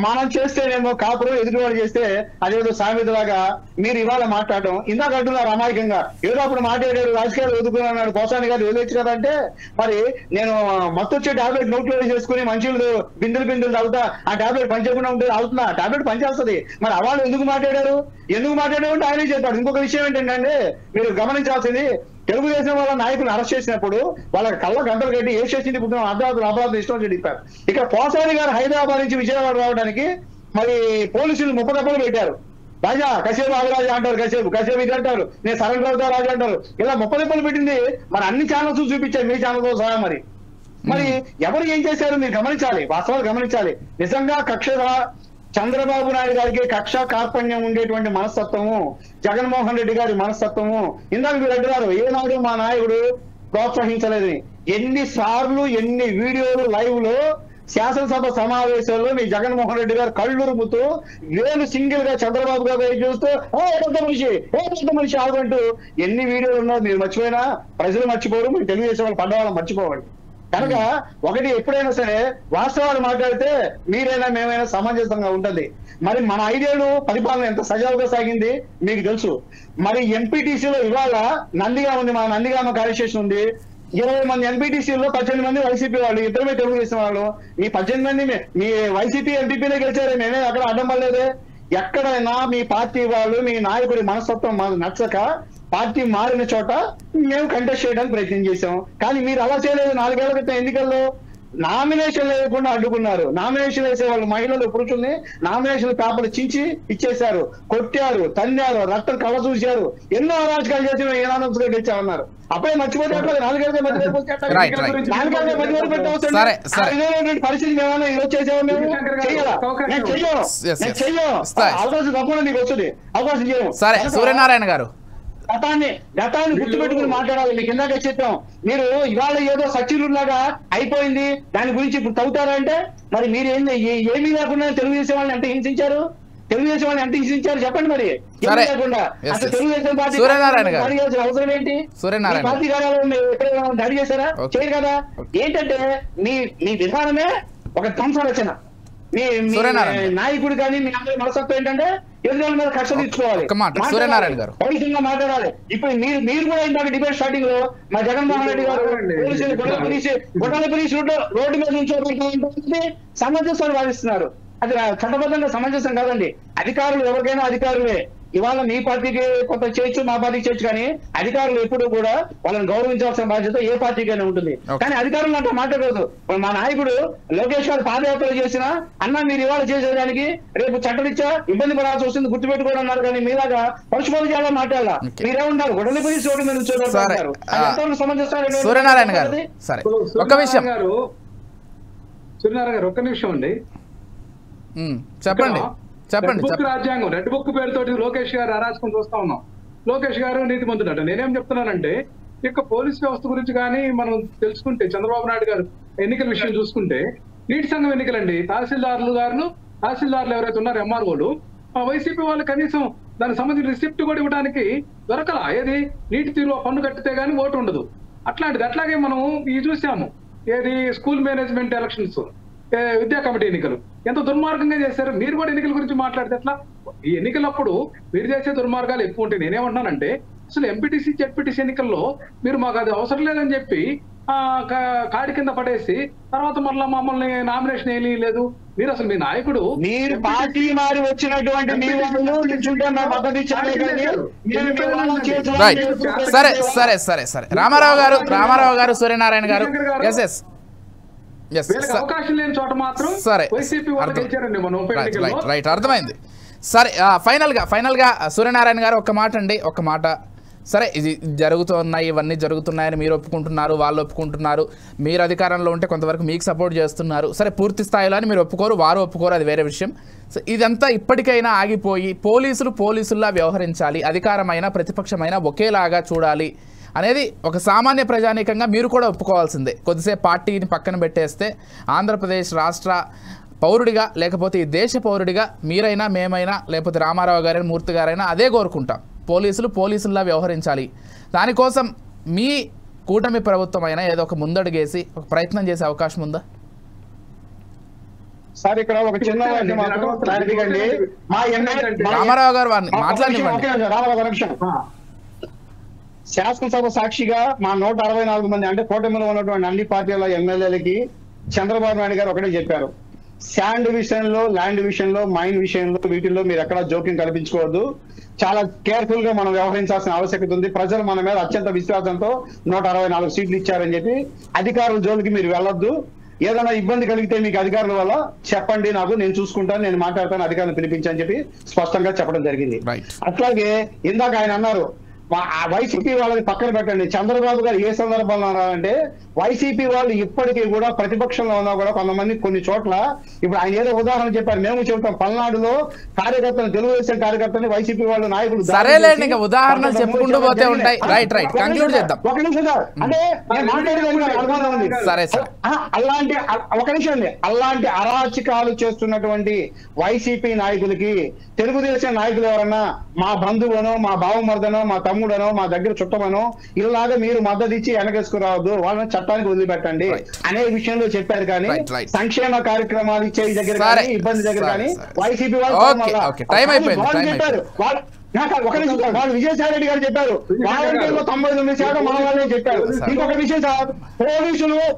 మనం చేస్తేనేమో కాపురం, ఎదుటివాడు చేస్తే అదేదో సామెతలాగా మీరు ఇవాళ మాట్లాడడం. ఇందాక అంటున్నారు అమాయకంగా ఏదో అప్పుడు మాట్లాడారు, రాజకీయాలు ఎదుర్కొన్నాడు, పోసాని గారు వదిలేచ్చు కదంటే మరి నేను మత్తు వచ్చే టాబ్లెట్ నోట్లో చేసుకుని మనుషులు బిందులు తాగుతా, ఆ టాబ్లెట్ పనిచేయకుండా ఉంటుంది, అవుతున్నా టాబ్లెట్ పనిచేస్తుంది. మరి వాళ్ళు ఎందుకు మాట్లాడారు అంటే ఆయనే చెప్పాడు. ఇంకొక విషయం ఏంటంటే మీరు గమనించాల్సింది, తెలుగుదేశం వాళ్ళ నాయకులు అరెస్ట్ చేసినప్పుడు వాళ్ళకి కళ్ళ గంటలు కట్టి ఏ స్టేషన్ పుట్టిన అర్ధరాత్రులు ఇష్టం వచ్చి చెప్పారు. ఇక్కడ పోసాని గారు హైదరాబాద్ నుంచి విజయవాడ రావడానికి మరి పోలీసులు 30 దెబ్బలు పెట్టారు. రాజా కసేపు ఆగరాజా అంటారు, కసేపు ఇది అంటారు, నేను సరెండర్ అవుతా రాజా అంటారు. ఇలా 30 దెబ్బలు పెట్టింది మరి అన్ని ఛానల్స్ చూపించారు, మీ ఛానల్తో సహా. మరి ఎవరు ఏం చేశారు మీరు గమనించాలి, వాస్తవాలు గమనించాలి. నిజంగా చంద్రబాబు నాయుడు గారికి కక్ష కార్పణ్యం ఉండేటువంటి మనస్తత్వము, జగన్మోహన్ రెడ్డి గారి మనస్తత్వము. ఇందాక మీరు అంటున్నారు ఏనాడు మా నాయకుడు ప్రోత్సహించలేదని. ఎన్నిసార్లు ఎన్ని వీడియోలు లైవ్ లో శాసనసభ సమావేశాల్లో మీ జగన్మోహన్ రెడ్డి గారు కళ్ళురుముతూ వేలు సింగిల్ గా చంద్రబాబు గారు చూస్తూ పెద్ద మనిషి ఆగుంటూ ఎన్ని వీడియోలు ఉన్నాయో మీరు మర్చిపోయినా ప్రజలు మర్చిపోరు, మీరు తెలుగుదేశం వాళ్ళు పడ్డవాళ్ళని మర్చిపోవండి. కనుక ఒకటి ఎప్పుడైనా సరే వాస్తవాలు మాట్లాడితే మీరైనా మేమైనా సమంజసంగా ఉంటుంది. మరి మన 5 ఏళ్ళు పరిపాలన ఎంత సజావుగా సాగింది మీకు తెలుసు. మరి ఎంపీటీసీలో ఇవాళ నందిగామ ఉంది, మన నందిగామ కాన్స్టిట్యూషన్ ఉంది. 20 మంది ఎంపీటీసీలో 18 మంది వైసీపీ వాళ్ళు, ఇద్దరమే తెలుగుదేశం వాళ్ళు. మీ 18 మంది మీ వైసీపీ ఎంపీపీనే గెలిచారే, మేమే అక్కడ అడ్డం పడలేదే. ఎక్కడైనా మీ పార్టీ వాళ్ళు మీ నాయకుడి మనస్తత్వం మాకు నచ్చక పార్టీ మారిన చోట మేము కంటెస్ట్ చేయడానికి ప్రయత్నం చేశాం. కానీ మీరు అలా చేయలేదు. 4 ఏళ్ల క్రితం ఎన్నికల్లో నామినేషన్ లేకుండా అడ్డుకున్నారు. నామినేషన్ వేసే వాళ్ళు మహిళలు పురుషుల్ని నామినేషన్ పేపర్లు చించి ఇచ్చేశారు, కొట్టారు, తన్నారు, రక్తం కళ్ళ చూశారు, ఎన్నో అరాచకాలు చేసి ఏనానంగా గెలిచామన్నారు. అప్పుడే మర్చిపోతే 4 ఏళ్ళ మధ్య పరిస్థితి మేమన్నా ఈరోజు చేసాము. మేము చెయ్యం అవకాశం తప్పకుండా నీకు వస్తుంది, అవకాశం చేయము. సూర్యనారాయణ గారు గతాన్ని గుర్తుపెట్టుకుని మాట్లాడాలి. మీకు ఇందాక చెప్పాం, మీరు ఇవాళ ఏదో సచివులాగా అయిపోయింది దాని గురించి ఇప్పుడు తవ్వుతారంటే మరి మీరు ఏమీ లేకుండా తెలుగుదేశం వాళ్ళని ఎంత హింసించారు, చెప్పండి. మరి లేకుండా అసలు తెలుగుదేశం పార్టీ అవసరం ఏంటి? పార్టీ కార్యాలయం దాడి చేశారా? చేయరు కదా. ఏంటంటే మీ విధానమే ఒక ధ్వంసరచన. మీ నాయకుడు కానీ మీ అందరి మనస్తత్వం ఏంటంటే ఎదురు మీద కక్ష తీర్చుకోవాలి, పౌరుషంగా మాట్లాడాలి. ఇప్పుడు మీరు కూడా ఇందాక డిబేట్ స్టార్టింగ్ లో మా జగన్మోహన్ రెడ్డి గారు గొడవల పోలీసు రోడ్డు మీద నుంచి సమంజసాన్ని వాదిస్తున్నారు. అది చట్టబద్ధంగా సమంజసం కాదండి. అధికారులు ఎవరికైనా అధికారులే. ఇవాళ మీ పార్టీకి కొంత చేయొచ్చు, మా పార్టీకి చేయొచ్చు, కానీ అధికారులు ఎప్పుడు కూడా వాళ్ళని గౌరవించాల్సిన బాధ్యత ఏ పార్టీకైనా ఉంటుంది. కానీ అధికారులు అంటే మాట్లాడకూడదు. మా నాయకుడు లోకేష్ గారు పాదయాత్రలు చేసినా అన్న మీరు ఇవాళ చేసేదానికి రేపు చట్టరీత్యా ఇబ్బంది పడాల్సి వస్తుంది గుర్తుపెట్టుకోవడం అన్నారు. కానీ మీలాగా పరుషుపరులు చేయాలా మాట్లాడాలా? మీరేమన్నారు గొడవల పోయి రోడ్డు మీద సమంజసం. సూర్యనారాయణ గారు ఒక్క విషయం, సూర్యనారాయణ గారు ఒక్క నిమిషం అండి, చెప్పండి. రాజ్యాంగం రెడ్ బుక్ పేరుతోటి లోకేష్ గారు అరాచకం చూస్తా ఉన్నాం. లోకేష్ గారు నీతిమంతుడట. నేనేం చెప్తున్నానంటే ఇక పోలీస్ వ్యవస్థ గురించి కానీ మనం తెలుసుకుంటే చంద్రబాబు నాయుడు గారు ఎన్నికల విషయం చూసుకుంటే నీటి సంఘం ఎన్నికలండి. తహసీల్దారులు ఎవరైతే ఉన్నారో ఎంఆర్ఓలు వైసీపీ వాళ్ళు కనీసం దానికి సంబంధించిన రిసిప్ట్ కూడా ఇవ్వడానికి దొరకలా. ఏది నీటి తీరులో పన్ను కట్టితే గానీ ఓటు ఉండదు. అట్లాగే మనం ఇది చూసాము, ఏది స్కూల్ మేనేజ్మెంట్ ఎలక్షన్స్, విద్యా కమిటీ ఎన్నికలు ఎంత దుర్మార్గంగా చేశారు. మీరు కూడా ఎన్నికల గురించి మాట్లాడితే ఎట్లా? ఈ ఎన్నికలప్పుడు మీరు చేసే దుర్మార్గాలు ఎక్కువ ఉంటాయి. నేనేమంటున్నానంటే అసలు ఎంపీటీసీ జెడ్పీటీసీ ఎన్నికల్లో మీరు మాకు అది అవసరం లేదని చెప్పి కాడి కింద పడేసి తర్వాత మళ్ళీ మమ్మల్ని నామినేషన్ ఏమీ లేదు. మీరు అసలు మీ నాయకుడు మీరు పార్టీ మారి వచ్చినటువంటి మీ సరే సరే సరే సరే రామారావు గారు సూర్యనారాయణ గారు అవకాశం లేని చోట మాత్రం వైసీపీ వాళ్ళు గెలిచారండి మన ఉప ఎన్నికల్లో. రైట్, అర్థమైంది. సరే, ఫైనల్ గా సూర్యనారాయణ గారు ఒక్క మాట. సరే, ఇది జరుగుతున్నాయి, ఇవన్నీ జరుగుతున్నాయని మీరు ఒప్పుకుంటున్నారు, వాళ్ళు ఒప్పుకుంటున్నారు. మీరు అధికారంలో ఉంటే కొంతవరకు మీకు సపోర్ట్ చేస్తున్నారు. సరే, పూర్తి స్థాయిలో అని మీరు ఒప్పుకోరు, వారు ఒప్పుకోరు, అది వేరే విషయం. సో ఇదంతా ఇప్పటికైనా ఆగిపోయి పోలీసుల్లా వ్యవహరించాలి, అధికారమైన ప్రతిపక్షమైన ఒకేలాగా చూడాలి అనేది ఒక సామాన్య ప్రజానీకంగా మీరు కూడా ఒప్పుకోవాల్సిందే. కొద్దిసేపు పార్టీని పక్కన పెట్టేస్తే ఆంధ్రప్రదేశ్ రాష్ట్ర పౌరుడిగా, లేకపోతే ఈ దేశ పౌరుడిగా మీరైనా, మేమైనా, లేకపోతే రామారావు గారైనా, మూర్తి గారైనా అదే కోరుకుంటాం. పోలీసుల్లా వ్యవహరించాలి. దానికోసం మీ కూటమి ప్రభుత్వం అయినా ఏదో ఒక ముందడుగేసి ఒక ప్రయత్నం చేసే అవకాశం ఉందా? సార్, ఇక్కడ ఒక చిన్న రామారావు గారు వారిని మాట్లాడివ్వండి. శాసనసభ సాక్షిగా మా 164 మంది అంటే కూటమిలో ఉన్నటువంటి అన్ని పార్టీల ఎమ్మెల్యేలకి చంద్రబాబు నాయుడు గారు ఒకటే చెప్పారు, శాండ్ విషయంలో, ల్యాండ్ విషయంలో, మైన్ విషయంలో వీటిల్లో మీరు ఎక్కడా జోక్యం కల్పించుకోవద్దు, చాలా కేర్ఫుల్ గా మనం వ్యవహరించాల్సిన ఆవశ్యకత ఉంది. ప్రజలు మన మీద అత్యంత విశ్వాసంతో 164 సీట్లు ఇచ్చారని చెప్పి అధికారుల జోలికి మీరు వెళ్ళొద్దు. ఏదైనా ఇబ్బంది కలిగితే మీకు అధికారుల వల్ల చెప్పండి, నాకు నేను చూసుకుంటాను, నేను మాట్లాడతాను, అధికారులను పిలిపించని చెప్పి స్పష్టంగా చెప్పడం జరిగింది. అట్లాగే ఇందాక ఆయన అన్నారు వైసీపీ వాళ్ళని పక్కన పెట్టండి. చంద్రబాబు గారు ఏ సందర్భంలో అన్నారంటే వైసీపీ వాళ్ళు ఇప్పటికీ కూడా ప్రతిపక్షంలో ఉన్నా కూడా కొంతమంది కొన్ని చోట్ల, ఇప్పుడు ఆయన ఏదో ఉదాహరణ చెప్పారు, మేము చెబుతాం, పల్నాడులో కార్యకర్తలు, తెలుగుదేశం కార్యకర్తలు వైసీపీ వాళ్ళు నాయకులు ఉదాహరణలు చెప్పుకుంటూ పోతే ఉంటాయి. కంక్లూడ్ చేద్దాం. ఒక నిమిషం సార్, అంటే అనుమానం ఉంది. అలాంటి ఒక నిమిషం అండి, అలాంటి అరాచకాలు చేస్తున్నటువంటి వైసీపీ నాయకులకి తెలుగుదేశం నాయకులు ఎవరన్నా మా బంధువునో, మా బావమర్దనో, మా తమ్ముడనో, మా దగ్గర చుట్టమనో ఇలాగా మీరు మద్దతు ఇచ్చి వెనకేసుకురావద్దు, వాళ్ళని చట్టానికి వదిలిపెట్టండి అనే విషయంలో చెప్పారు. కానీ సంక్షేమ కార్యక్రమాలు ఇచ్చే దగ్గర కానీ, ఇబ్బంది దగ్గర కానీ వైసీపీ వాళ్ళు చెప్పారు. ఒక నిమిషం, వాళ్ళు విజయసాయి రెడ్డి గారు చెప్పారు, వాలంటీర్లు 99% మన వాళ్ళే చెప్పారు. ఇంకొక విషయం సార్,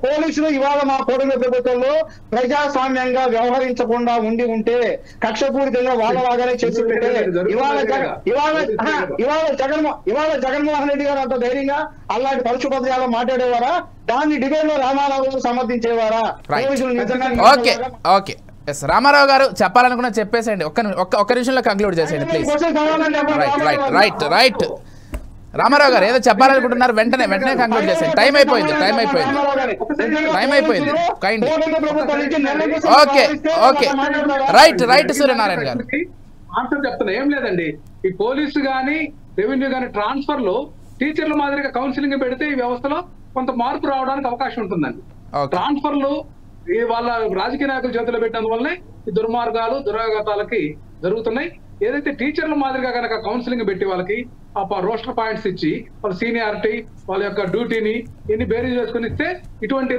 పోలీసులు ఇవాళ మా కూటమి ప్రభుత్వంలో ప్రజాస్వామ్యంగా వ్యవహరించకుండా ఉంటే, కక్షపూరితంగా వాళ్ళలాగానే చేస్తుంటే ఇవాళ జగన్మోహన్ రెడ్డి గారు అంత ధైర్యంగా అలాంటి పరుచు పద్యాలు మాట్లాడేవారా? దాన్ని డిబేట్ లో రామారావు సమర్థించేవారా? పోలీసులు నిజంగా రామారావు గారు చెప్పాలనుకున్నా చెప్పేసేయండి. ఒక్క నిమిషంలో కంక్లూడ్ చేసేయండి ప్లీజ్. రైట్ రామారావు గారు ఏదో చెప్పాలనుకుంటున్నారు, వెంటనే కంక్లూడ్ చేసేయండి. టైం అయిపోయింది. ఓకే రైట్ సూర్యనారాయణ గారు ఆన్సర్ చెప్తున్నా. ఏం లేదండి, ఈ పోలీసు గానీ, రెవెన్యూ గానీ ట్రాన్స్ఫర్ లో టీచర్ల మాదిరిగా కౌన్సిలింగ్ పెడితే ఈ వ్యవస్థలో కొంత మార్పు రావడానికి అవకాశం ఉంటుందండి. ట్రాన్స్ఫర్లు వాళ్ళ రాజకీయ నాయకుల చేతిలో పెట్టినందువల్లనే ఈ దుర్మార్గాలు, దురాఘాతాలకి జరుగుతున్నాయి. ఏదైతే టీచర్ల మాదిరిగా కనుక కౌన్సిలింగ్ పెట్టి వాళ్ళకి రోస్టర్ పాయింట్స్ ఇచ్చి వాళ్ళ సీనియారిటీ, వాళ్ళ యొక్క డ్యూటీని ఎన్ని బేరీజ్ చేసుకుని ఇస్తే ఇటువంటి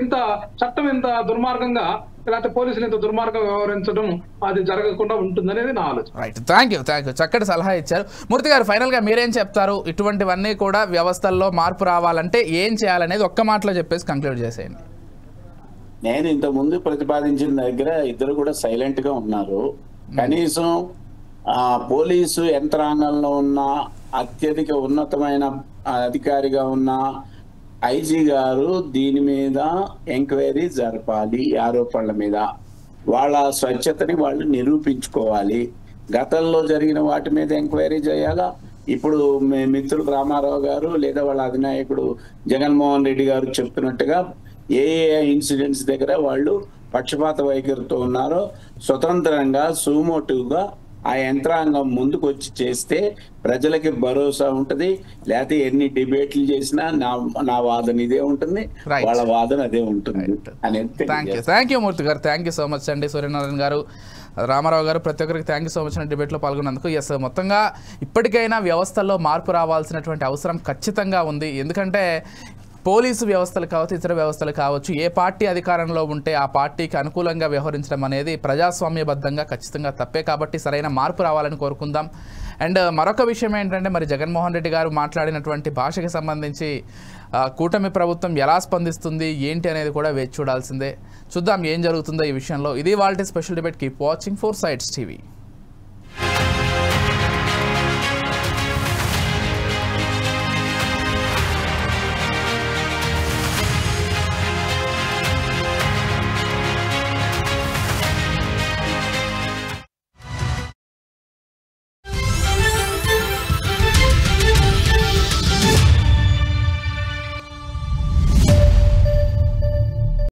చట్టం ఇంత దుర్మార్గంగా, లేకపోతే పోలీసులు ఇంత దుర్మార్గంగా వ్యవహరించడం అది జరగకుండా ఉంటుందనేది నా ఆలోచన. Right, thank you. చక్కటి సలహా ఇచ్చారు. మూర్తి గారు, ఫైనల్ గా మీరేం చెప్తారు? ఇటువంటివన్నీ కూడా వ్యవస్థల్లో మార్పు రావాలంటే ఏం చేయాలనేది ఒక్క మాటలో చెప్పేసి కంక్లూడ్ చేసేయండి. నేను ఇంతకుముందు ప్రతిపాదించిన దగ్గర ఇద్దరు కూడా సైలెంట్ గా ఉన్నారు. కనీసం పోలీసు యంత్రాంగంలో ఉన్న అత్యధిక ఉన్నతమైన అధికారిగా ఉన్న ఐజీ గారు దీని మీద ఎంక్వైరీ జరపాలి. ఆరోపణల మీద వాళ్ళ స్వచ్ఛతని వాళ్ళు నిరూపించుకోవాలి. గతంలో జరిగిన వాటి మీద ఎంక్వైరీ చేయాలా. ఇప్పుడు మిత్రుడు రామారావు గారు లేదా వాళ్ళ అధినాయకుడు జగన్మోహన్ రెడ్డి గారు చెప్తున్నట్టుగా ఏ ఇన్సిడెంట్స్ దగ్గర వాళ్ళు పక్షపాత వైఖరితో ఉన్నారో స్వతంత్రంగా, సుమోటివ్గా ఆ యంత్రాంగం ముందుకు వచ్చి చేస్తే ప్రజలకి భరోసా ఉంటది. లేకపోతే ఎన్ని డిబేట్లు చేసినా నా వాదన ఇదే ఉంటుంది, వాళ్ళ వాదన అదే ఉంటుంది అనేది. థ్యాంక్ యూ మూర్తి గారు, థ్యాంక్ యూ సో మచ్ అండి. సూర్యనారాయణ గారు రామారావు గారు ప్రతి ఒక్కరికి థ్యాంక్ యూ సో మచ్ అని డిబేట్లో పాల్గొన్నందుకు. ఎస్, మొత్తంగా ఇప్పటికైనా వ్యవస్థల్లో మార్పు రావాల్సినటువంటి అవసరం ఖచ్చితంగా ఉంది. ఎందుకంటే పోలీసు వ్యవస్థలు కావచ్చు, ఇతర వ్యవస్థలు కావచ్చు, ఏ పార్టీ అధికారంలో ఉంటే ఆ పార్టీకి అనుకూలంగా వ్యవహరించడం అనేది ప్రజాస్వామ్యబద్ధంగా ఖచ్చితంగా తప్పే. కాబట్టి సరైన మార్పు రావాలని కోరుకుందాం. అండ్ మరొక విషయం ఏంటంటే మరి జగన్మోహన్ రెడ్డి గారు మాట్లాడినటువంటి భాషకి సంబంధించి కూటమి ప్రభుత్వం ఎలా స్పందిస్తుంది ఏంటి అనేది కూడా వేచి చూడాల్సిందే. చూద్దాం ఏం జరుగుతుందో ఈ విషయంలో. ఇది వాళ్ళ special debate. Keep watching 4 Sides TV.